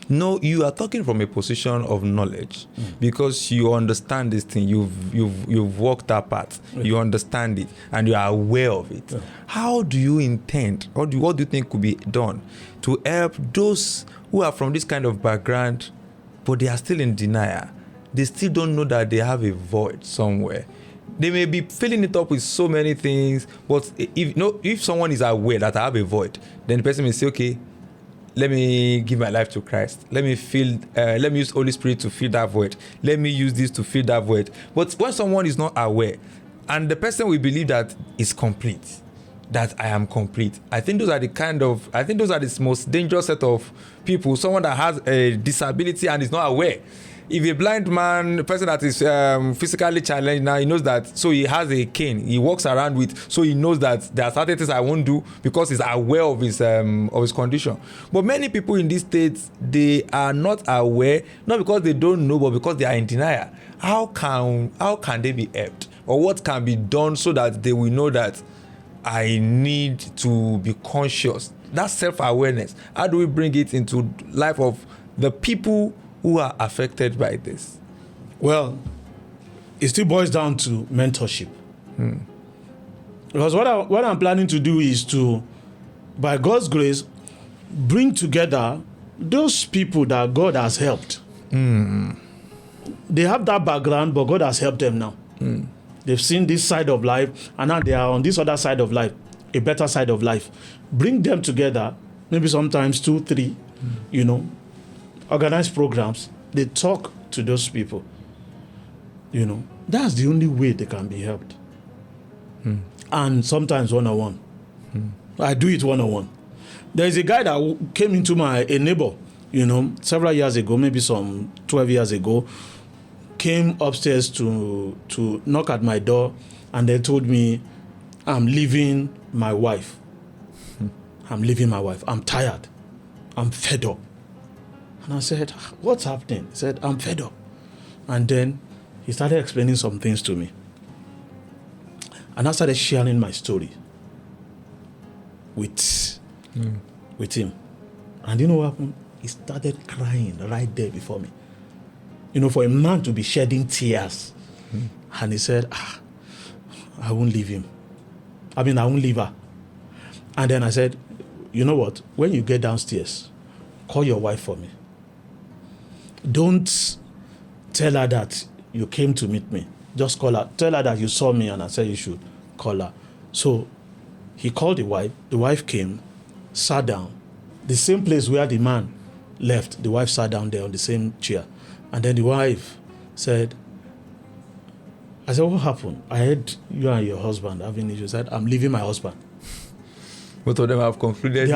No, you are talking from a position of knowledge because you understand this thing. You've walked that path. You understand it and you are aware of it. How do you intend, or what do you think could be done to help those who are from this kind of background, but they are still in denial? They still don't know that they have a void somewhere. They may be filling it up with so many things, but if someone is aware that I have a void, then the person may say, okay, let me give my life to Christ. Let me use Holy Spirit to fill that void. Let me use this to fill that void. But when someone is not aware, and the person will believe that it's complete, that I am complete. I think those are the most dangerous set of people. Someone that has a disability and is not aware. If a blind man, a person that is physically challenged now, he knows that, so he has a cane he walks around with, so he knows that there are certain things I won't do because he's aware of his condition. But many people in these states, they are not aware, not because they don't know, but because they are in denial. How can they be helped, or what can be done so that they will know that I need to be conscious? That's self-awareness. How do we bring it into life of the people who are affected by this? Well, it still boils down to mentorship. Because what I'm planning to do is to, by God's grace, bring together those people that God has helped. They have that background, but God has helped them now. They've seen this side of life, and now they are on this other side of life, a better side of life. Bring them together, maybe sometimes 2, 3, organize programs. They talk to those people. That's the only way they can be helped. And sometimes one-on-one. I do it one-on-one. There is a guy that came into a neighbor, several years ago, maybe some 12 years ago, came upstairs to knock at my door, and they told me, I'm leaving my wife. I'm tired. I'm fed up. And I said, what's happening? He said, I'm fed up. And then he started explaining some things to me. And I started sharing my story with him. And you know what happened? He started crying right there before me. For a man to be shedding tears. And he said, I won't leave him. I won't leave her. And then I said, you know what? When you get downstairs, call your wife for me. Don't tell her that you came to meet me. Just call her. Tell her that you saw me and I said you should call her. So he called the wife. The wife came, sat down. The same place where the man left, the wife sat down there on the same chair. And then the wife said, I said, what happened? I heard you and your husband having issues. Said, I'm leaving my husband. Both of them have concluded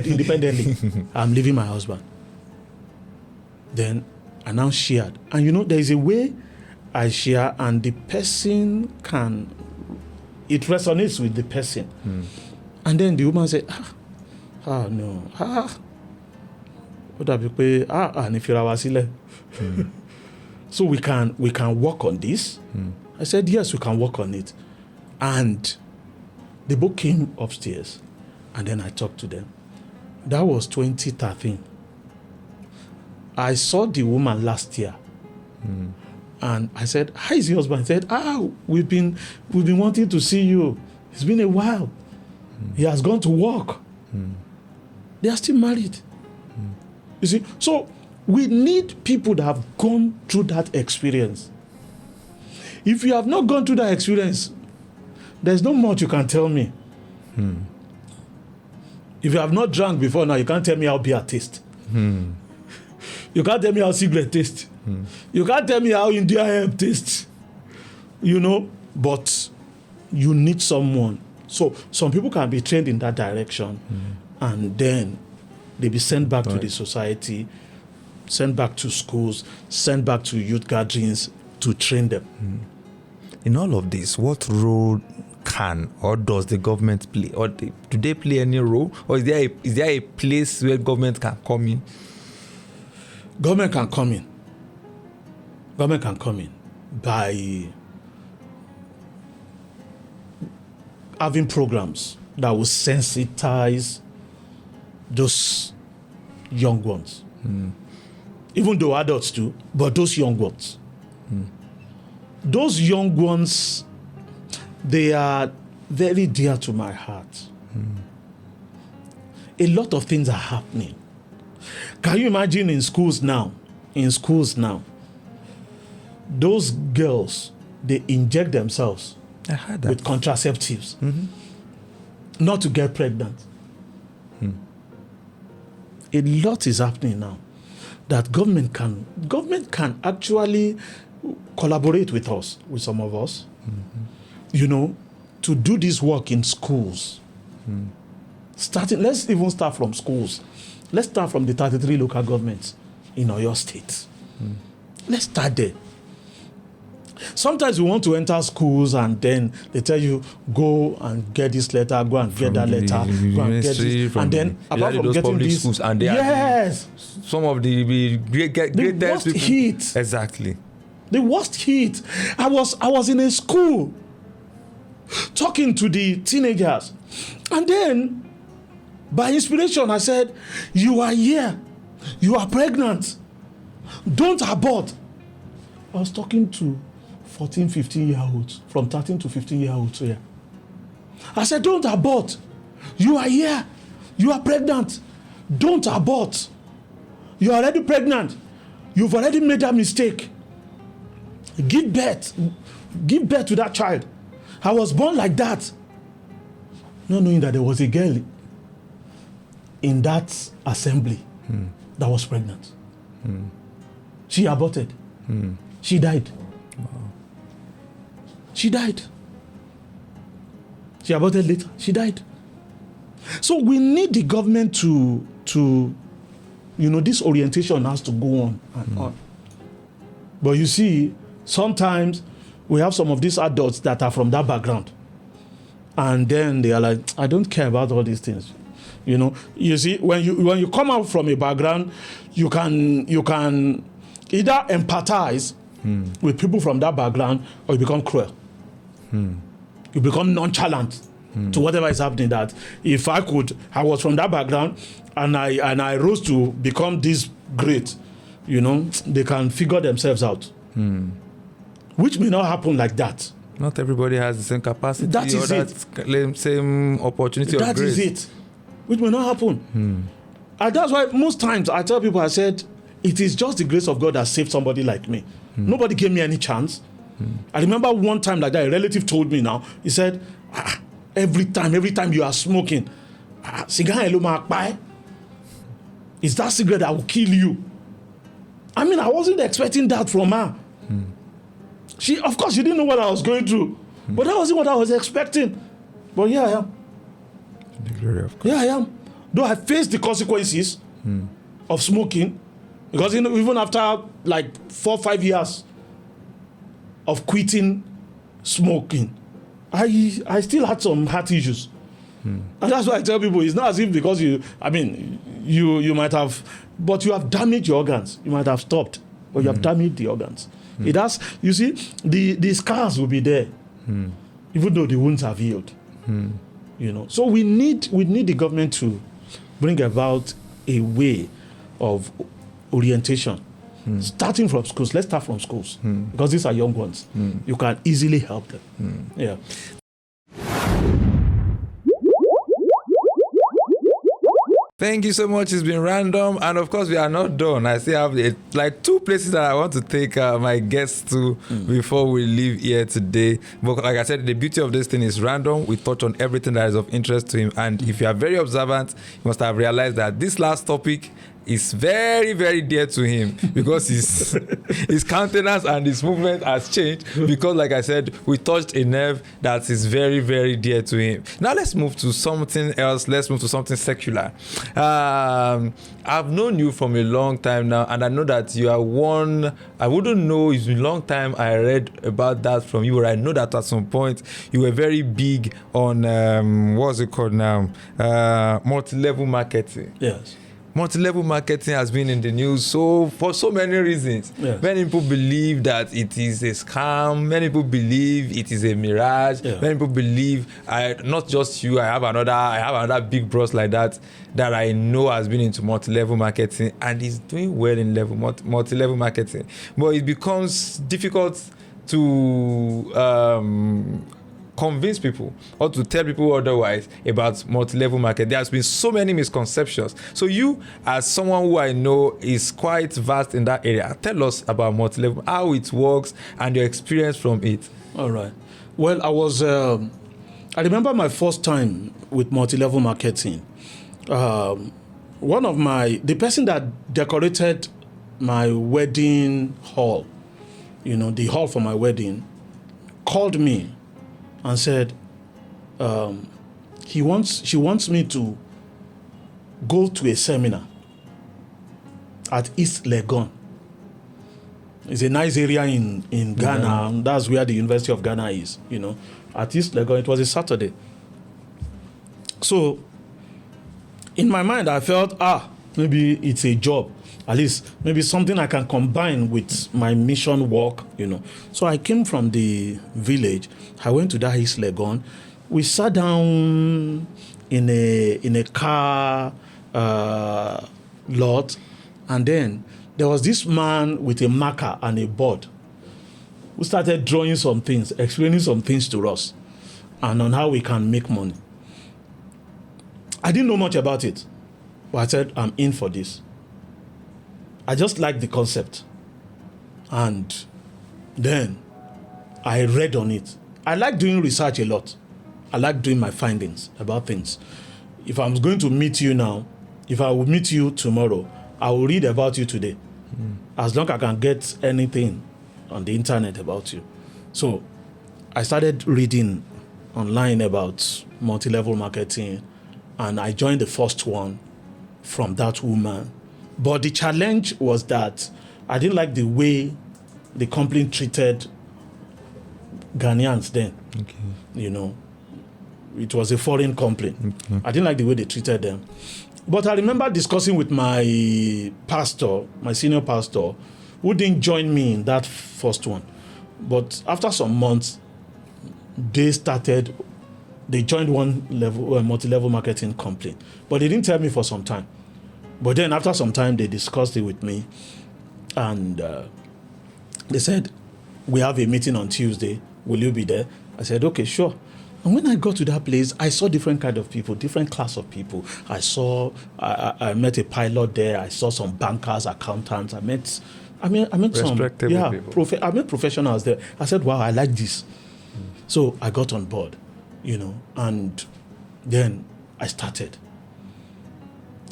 independently. I'm leaving my husband. Then I now shared. And there is a way I share and the person it resonates with the person. And then the woman said, no. So we can work on this. I said, yes, we can work on it. And they both came upstairs, and then I talked to them. That was 2013. I saw the woman last year, and I said, how is your husband? He said, we've been wanting to see you. It's been a while. He has gone to work. They are still married. You see, so we need people that have gone through that experience. If you have not gone through that experience, there's not much you can tell me. If you have not drank before now, you can't tell me how beer tastes. You can't tell me how cigarette tastes. You can't tell me how India hemp tastes. But you need someone. So some people can be trained in that direction, and then they be sent back to the society, sent back to schools, sent back to youth gatherings to train them. In all of this, what role can or does the government play? Or do they play any role? Or is there a place where government can come in? Government can come in. Government can come in by having programs that will sensitize those young ones. Even though adults do, but those young ones. Those young ones, they are very dear to my heart. A lot of things are happening. Can you imagine in schools now, those girls, they inject themselves with contraceptives, not to get pregnant. A lot is happening now that government can actually collaborate with us, with some of us. to do this work in schools. Let's even start from schools. Let's start from the 33 local governments in Oyo State. Let's start there. Sometimes you want to enter schools and then they tell you, go and get this letter, go and get that letter, go and get this. And then, apart from getting this, schools, and they yes, are some of the greatest worst heat. Exactly. The worst heat. I was in a school talking to the teenagers, and then by inspiration I said, you are here, you are pregnant, don't abort. I was talking to 14, 15-year-olds, from 13 to 15-year-olds here. I said, don't abort. You are here. You are pregnant. Don't abort. You are already pregnant. You've already made that mistake. Give birth. Give birth to that child. I was born like that. Not knowing that there was a girl in that assembly that was pregnant. She aborted. She died. Wow. She died. She aborted later. She died. So we need the government to this orientation has to go on and on. But you see, sometimes we have some of these adults that are from that background. And then they are like, I don't care about all these things. You see, when you come out from a background, you can either empathize with people from that background, or you become cruel. You become nonchalant to whatever is happening. That if I was from that background and I rose to become this great, they can figure themselves out. Which may not happen like that. Not everybody has the same capacity. That is it. Same opportunity. That is it. Which may not happen. And that's why most times I tell people, I said, it is just the grace of God that saved somebody like me. Nobody gave me any chance. I remember one time like that, a relative told me now, he said, every time you are smoking, cigar is that cigarette that will kill you. I mean, I wasn't expecting that from her. Of course, she didn't know what I was going through. But that wasn't what I was expecting. But here I am. The glory of God. Here I am. Though I faced the consequences of smoking, because even after like 4 or 5 years of quitting smoking, I still had some heart issues. And that's why I tell people, it's not as if because you might have, but you have damaged your organs. You might have stopped, but you have damaged the organs. It has, you see, the scars will be there, even though the wounds have healed. So we need the government to bring about a way of orientation, starting from schools. Let's start from schools, because these are young ones. You can easily help them. Yeah. Thank you so much. It's been random, and of course we are not done. I still have like 2 places that I want to take my guests to before we leave here today. But like I said, the beauty of this thing is random. We touch on everything that is of interest to him, and if you are very observant, you must have realized that this last topic is very, very dear to him, because his countenance and his movement has changed, because like I said, we touched a nerve that is very, very dear to him. Now let's move to something else. Let's move to something secular. I've known you from a long time now, and I know that you are one. I wouldn't know, it's been a long time I read about that from you, or I know that at some point you were very big on what's it called now, multi-level marketing. Yes. Multi-level marketing has been in the news for so many reasons. Yes. Many people believe that it is a scam. Many people believe it is a mirage. Yeah. Many people believe, not just you, I have another big bros like that I know has been into multi-level marketing and is doing well in multi-level marketing. But it becomes difficult to convince people or to tell people otherwise about multi-level market. There has been so many misconceptions. So you, as someone who I know is quite vast in that area, tell us about multi-level, how it works and your experience from it. All right. Well, I remember my first time with multi-level marketing. The person that decorated my wedding hall, the hall for my wedding, called me and said, she wants me to go to a seminar at East Legon. It's a nice area in Ghana. And that's where the University of Ghana is, at East Legon. It was a Saturday. So, in my mind, I felt, maybe it's a job. At least, maybe something I can combine with my mission work, So I came from the village. I went to that East Legon. We sat down in a car lot, and then there was this man with a marker and a board who started drawing some things, explaining some things to us, and on how we can make money. I didn't know much about it, but I said, I'm in for this. I just liked the concept. And then I read on it. I like doing research a lot. I like doing my findings about things. If I'm going to meet you now, if I will meet you tomorrow, I will read about you today. As long as I can get anything on the internet about you. So I started reading online about multi-level marketing, and I joined the first one from that woman. But the challenge was that I didn't like the way the company treated Ghanaians then. Okay. It was a foreign company. Okay. I didn't like the way they treated them. But I remember discussing with my pastor, my senior pastor, who didn't join me in that first one. But after some months, they joined one level, multi-level marketing company. But they didn't tell me for some time. But then after some time, they discussed it with me. And they said, we have a meeting on Tuesday. Will you be there? I said, okay, sure. And when I got to that place, I saw different kind of people, different class of people. I met a pilot there. I saw some bankers, accountants. I met some people. I met professionals there. I said, wow, I like this. So I got on board, and then I started.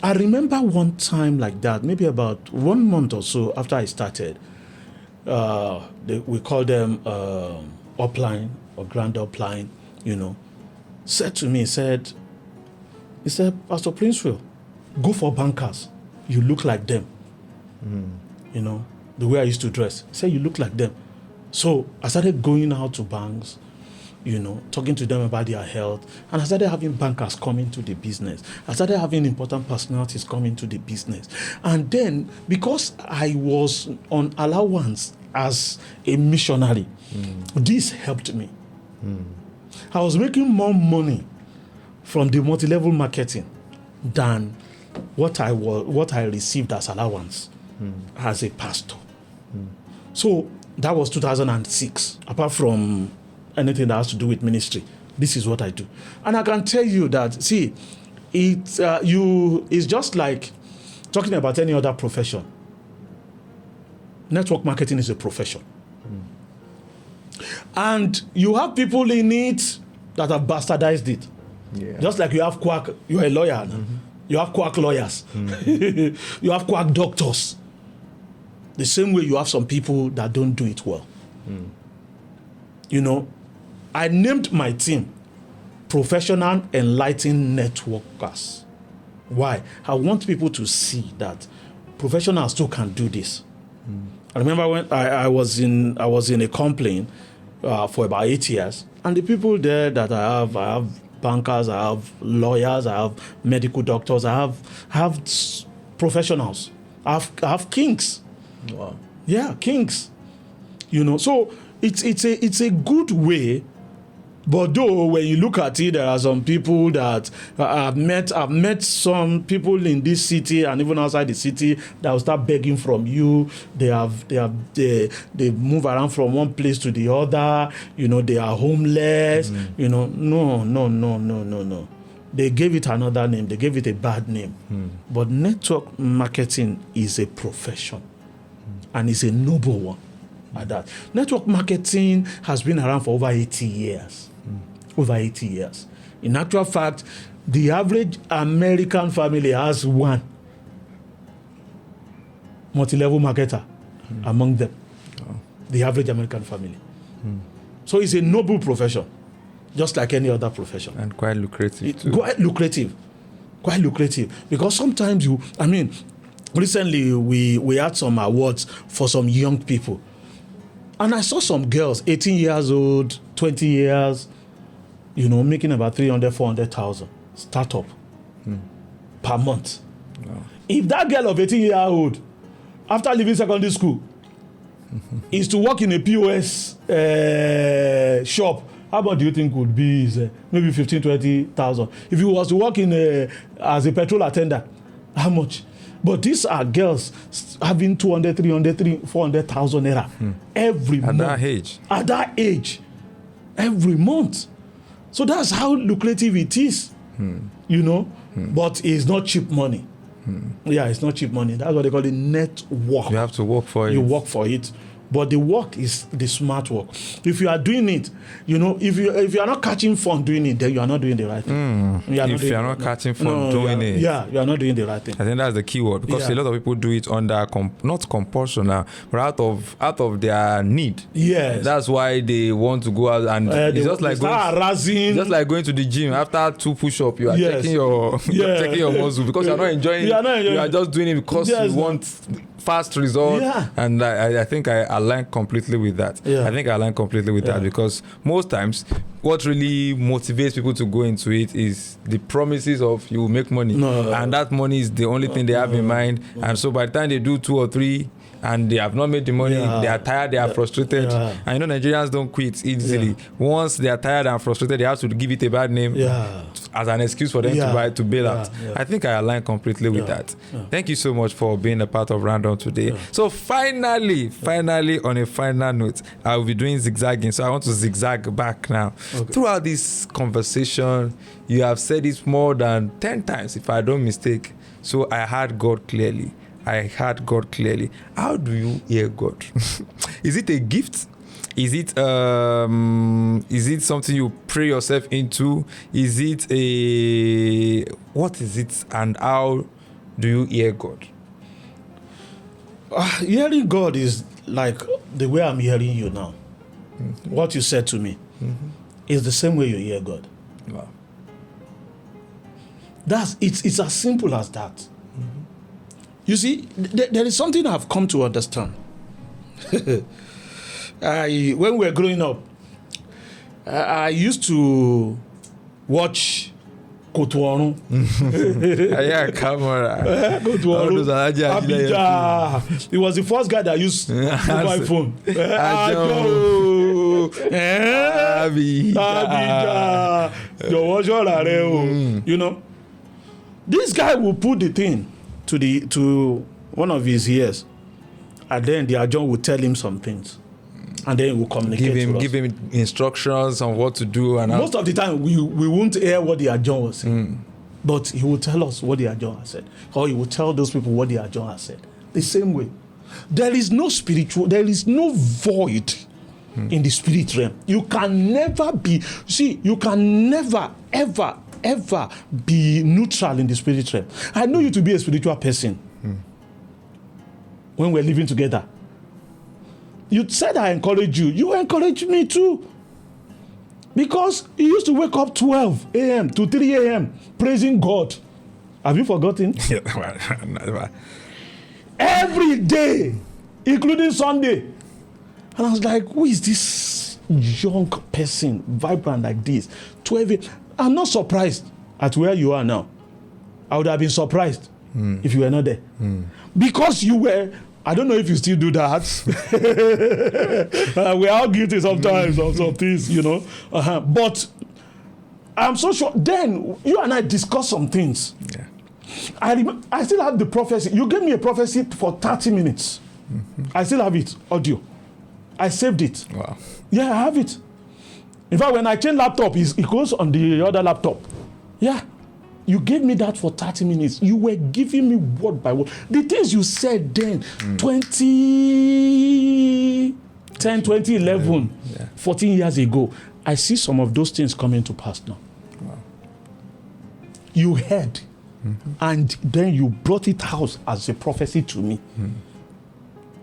I remember one time like that, maybe about 1 month or so after I started, we call them upline or grand upline, said to me, he said, Pastor Princeville, go for bankers. You look like them. The way I used to dress. He said, you look like them. So I started going out to banks, talking to them about their health. And I started having bankers come into the business. I started having important personalities come into the business. And then, because I was on allowance as a missionary, this helped me. I was making more money from the multi-level marketing than what I received as allowance as a pastor. So that was 2006. Apart from anything that has to do with ministry, this is what I do. And I can tell you that, it's just like talking about any other profession. Network marketing is a profession. And you have people in it that have bastardized it. Yeah. Just like you have quack, you're a lawyer now. You have quack lawyers. You have quack doctors. The same way you have some people that don't do it well. I named my team Professional Enlightened Networkers. Why? I want people to see that professionals too can do this. I remember when I was in a company for about 8 years, and the people there that I have bankers, I have lawyers, I have medical doctors, I have professionals, I have kings. Wow. Yeah, kings. So it's a good way. But though when you look at it, there are some people that I've met some people in this city and even outside the city that will start begging from you. They move around from one place to the other. They are homeless. No. They gave it another name. They gave it a bad name. But network marketing is a profession, and it's a noble one at that. Network marketing has been around for over 80 years. Over 80 years. In actual fact, the average American family has one multi-level marketer among them. The average American family. So it's a noble profession. just like any other profession. And quite lucrative too. Quite lucrative. Because sometimes recently we had some awards for some young people. And I saw some girls, 18 years old, 20 years, making about 300, 400,000 startup per month. Wow. If that girl of 18 years old, after leaving secondary school, is to work in a POS shop, how much do you think would be maybe 15, 20,000? If you was to work in as a petrol attendant, how much? But these are girls having 200, 300, 400,000 naira every month. At that age. Every month. So that's how lucrative it is, But it's not cheap money. Yeah, it's not cheap money. That's what they call it, net work. You have to work for it. You work for it. But the work is the smart work. If you are doing it, if you are not catching fun doing it, then you are not doing the right thing. If you are not catching fun doing it. Yeah, you are not doing the right thing. I think that's the key word, because a lot of people do it under not compulsion now, but out of their need. Yes. That's why they want to go out and it's just like going to the gym. After 2 push-ups, you are checking your muscle because you are not enjoying it. You are just doing it because you want fast result. And I think I align completely with that. I think I align completely with that, because most times what really motivates people to go into it is the promises of you will make money, and that money is the only thing they have in mind. And so by the time they do 2 or 3 and they have not made the money, they are tired, they are frustrated. And Nigerians don't quit easily. Once they are tired and frustrated, they have to give it a bad name as an excuse for them to bail out. I think I align completely with that. Thank you so much for being a part of Random today. So finally, on a final note, I will be doing zigzagging. So I want to zigzag back now. Okay. Throughout this conversation, you have said it more than 10 times, if I don't mistake. So I heard God clearly. How do you hear God? Is it a gift? Is it something you pray yourself into? Is it what is it, and how do you hear God? Hearing God is like the way I'm hearing you now. Mm-hmm. What you said to me is the same way you hear God. Wow. It's as simple as that. You see, there is something I've come to understand. When we were growing up, I used to watch Kotuonu. Camera. Kotuonu. Abidjan. He was the first guy that used mobile phone. Abidjan. This guy will put the thing to one of his ears, and then the Ajon will tell him some things, and then he will communicate give him instructions on what to do. And most of the time we won't hear what the Ajon was saying, but he will tell us what the Ajon has said, or he will tell those people what the Ajon has said. The same way, there is no void in the spirit realm. You can never ever be neutral in the spirit realm. I know you to be a spiritual person. When we're living together, you said I encourage you. You encourage me too, because you used to wake up 12 a.m. to 3 a.m. praising God. Have you forgotten? Every day, including Sunday. And I was like, who is this young person, vibrant like this? 12 a.m. I'm not surprised at where you are now. I would have been surprised if you were not there. Because you were, I don't know if you still do that. We're all guilty sometimes of some things, But I'm so sure. Then you and I discussed some things. Yeah. I still have the prophecy. You gave me a prophecy for 30 minutes. I still have it, audio. I saved it. Wow. Yeah, I have it. In fact, when I change laptop, it goes on the other laptop. Yeah. You gave me that for 30 minutes. You were giving me word by word. The things you said then, 2011, 14 years ago, I see some of those things coming to pass now. Wow. You heard, and then you brought it out as a prophecy to me.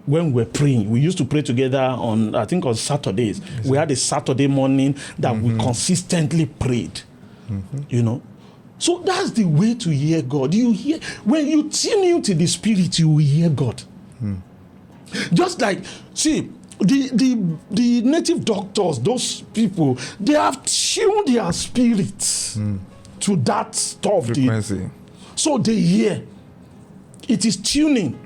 when we're praying, we used to pray together on, I think on Saturdays. Yes, we had a Saturday morning that we consistently prayed, you know. So that's the way to hear God. You hear, when you tune into the Spirit, you will hear God. Just like, see, the native doctors, those people, they have tuned their spirits to that stuff. Frequency. So they hear. It is tuning.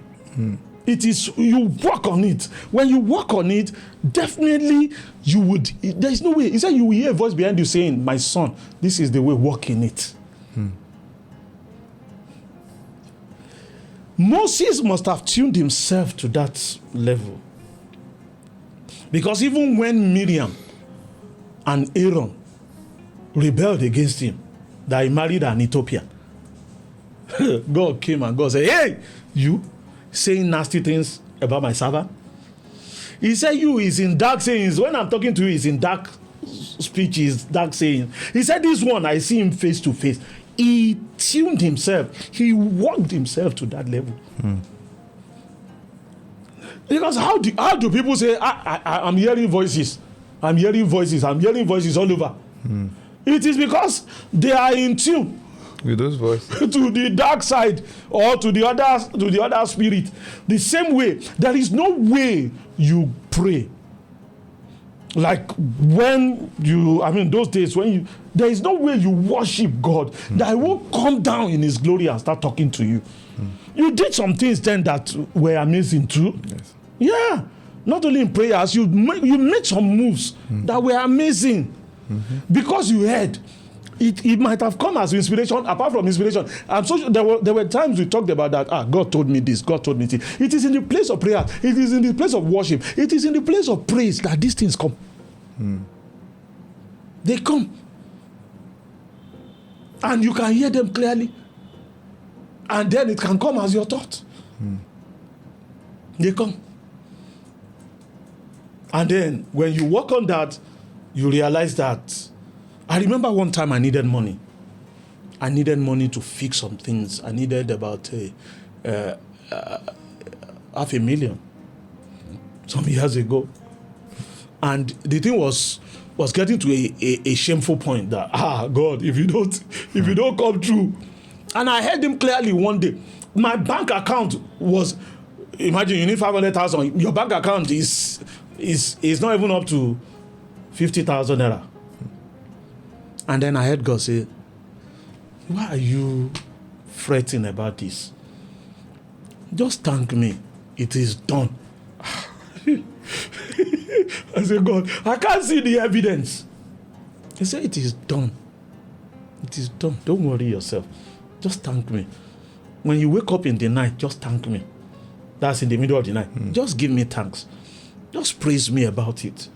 It is, you work on it. When you work on it, definitely you would, there is no way. He said you will hear a voice behind you saying, my son, this is the way, walk in it. Moses must have tuned himself to that level. Because even when Miriam and Aaron rebelled against him, that he married an Ethiopian, God came and God said, hey, you saying nasty things about my servant? He said, you is in dark sayings. When I'm talking to you, is in dark speeches, dark sayings. He said, this one, I see him face to face. He tuned himself. He walked himself to that level. Because how do people say, I'm hearing voices. I'm hearing voices. I'm hearing voices all over. It is because they are in tune with those voices to the dark side or to the other spirit. The same way, there is no way you pray like when you, I mean, those days when you, there is no way you worship God that He won't come down in His glory and start talking to you. You did some things then that were amazing too. Yes. Yeah, not only in prayers, you made some moves that were amazing because you heard. It might have come as inspiration. Apart from inspiration, I'm so sure there were times we talked about that. God told me this. God told me this. It is in the place of prayer. It is in the place of worship. It is in the place of praise that these things come. They come, and you can hear them clearly, and then it can come as your thought. They come, and then when you work on that, you realize that. I remember one time I needed money. I needed money to fix some things. I needed about $500,000 some years ago. And the thing was getting to a shameful point that, God, if you don't come through. And I heard Him clearly one day. My bank account was, imagine you need 500,000. Your bank account is not even up to 50,000 naira. And then I heard God say, why are you fretting about this? Just thank me. It is done. I said, God, I can't see the evidence. He said, it is done. It is done. Don't worry yourself. Just thank me. When you wake up in the night, just thank me. That's in the middle of the night. Just give me thanks. Just praise me about it.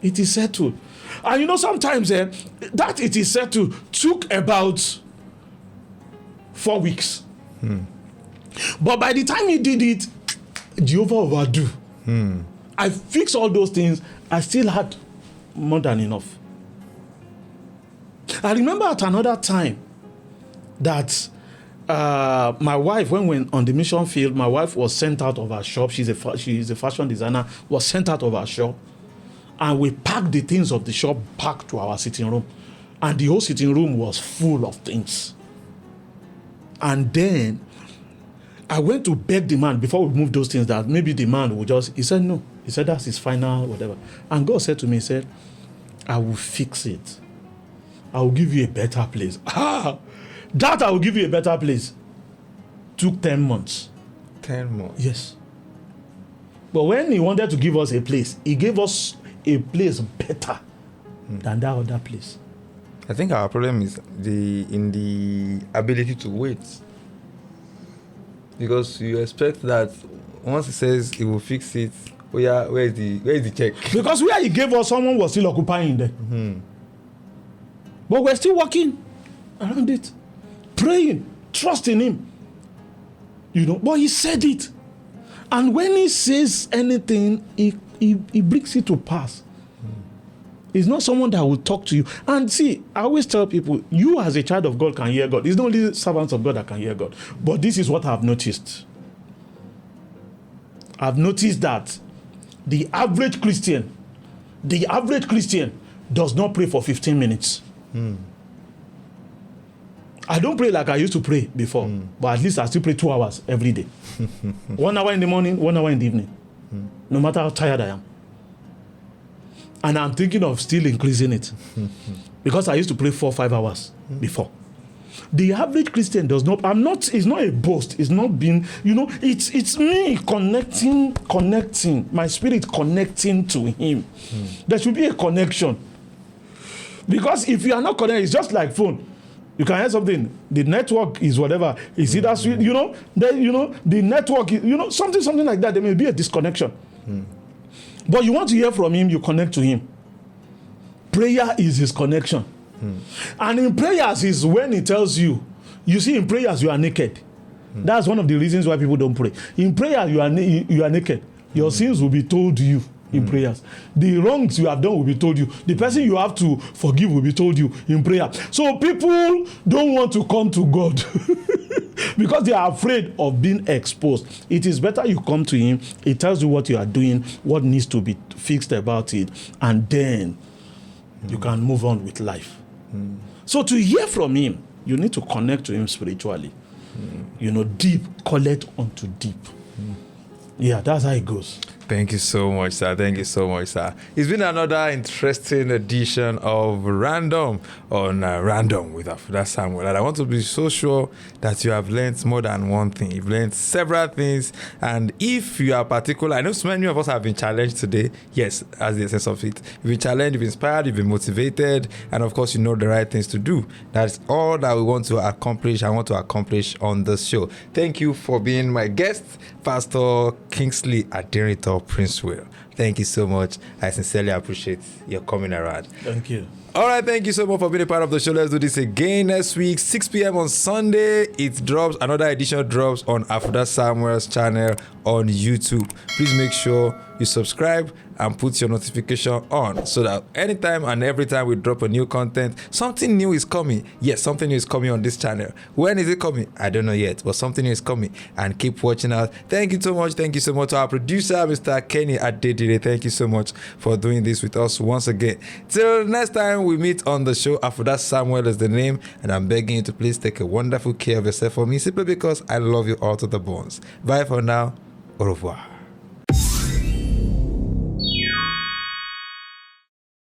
It is settled. And you know, sometimes that it is settled took about 4 weeks. But by the time He did it, Jehovah overdo. I fixed all those things. I still had more than enough. I remember at another time that my wife, when we were on the mission field, my wife was sent out of her shop. She is a fashion designer, was sent out of her shop. And we packed the things of the shop back to our sitting room. And the whole sitting room was full of things. And then I went to beg the man before we moved those things that maybe the man would just, he said no. He said that's his final whatever. And God said to me, He said, I will fix it. I will give you a better place. That I will give you a better place. Took 10 months. 10 months? Yes. But when He wanted to give us a place, He gave us a place better than that other place. I think our problem is in the ability to wait. Because you expect that once He says He will fix it, oh yeah, where is the check? Because where He gave us, someone was still occupying there. But we're still working around it, praying, trusting Him. You know, but He said it. And when He says anything, He brings it to pass. He's not someone that will talk to you. And see, I always tell people, you as a child of God can hear God. It's not only servants of God that can hear God. But this is what I've noticed. I've noticed that the average Christian does not pray for 15 minutes. I don't pray like I used to pray before, but at least I still pray 2 hours every day. 1 hour in the morning, 1 hour in the evening, no matter how tired I am. And I'm thinking of still increasing it because I used to pray 4 or 5 hours before. The average Christian does not, it's not a boast, it's not being, it's me connecting, my spirit connecting to him. There should be a connection. Because if you are not connected, it's just like phone. You can hear something, the network is whatever, is either sweet, the network is, something like that, there may be a disconnection. But you want to hear from him, you connect to him. Prayer is his connection. And in prayers is when he tells you see, in prayers you are naked. That's one of the reasons why people don't pray. In prayer you are naked. Your sins will be told to you in prayers. The wrongs you have done will be told you. The person you have to forgive will be told you in prayer. So people don't want to come to God because they are afraid of being exposed. It is better you come to him. He tells you what you are doing, what needs to be fixed about it, and then you can move on with life. So to hear from him, you need to connect to him spiritually. Deep, collect unto deep. Yeah, that's how it goes. Thank you so much, sir. Thank you so much, sir. It's been another interesting edition of Random on Random with Afuda Samuel. And I want to be so sure that you have learned more than one thing. You've learned several things. And if you are particular, I know so many of us have been challenged today. Yes, as the essence of it. You've been challenged, you've been inspired, you've been motivated. And of course, you know the right things to do. That's all that we want to accomplish. I want to accomplish on this show. Thank you for being my guest, Pastor Kingsley Adenrito Prince Will. Thank you so much. I sincerely appreciate your coming around. Thank you. All right, thank you so much for being a part of the show. Let's do this again next week, 6 p.m. on Sunday. It drops, another edition drops on Afuda Samuel's channel on YouTube. Please make sure you subscribe and put your notification on so that anytime and every time we drop a new content, something new is coming. Yes, something new is coming on this channel. When is it coming? I don't know yet, but something new is coming, and keep watching out. Thank you so much. Thank you so much to our producer, Mr. Kenny Adedire. Thank you so much for doing this with us once again. Till next time we meet on the show, Afuda Samuel is the name, and I'm begging you to please take a wonderful care of yourself for me, simply because I love you all to the bones. Bye for now. Au revoir.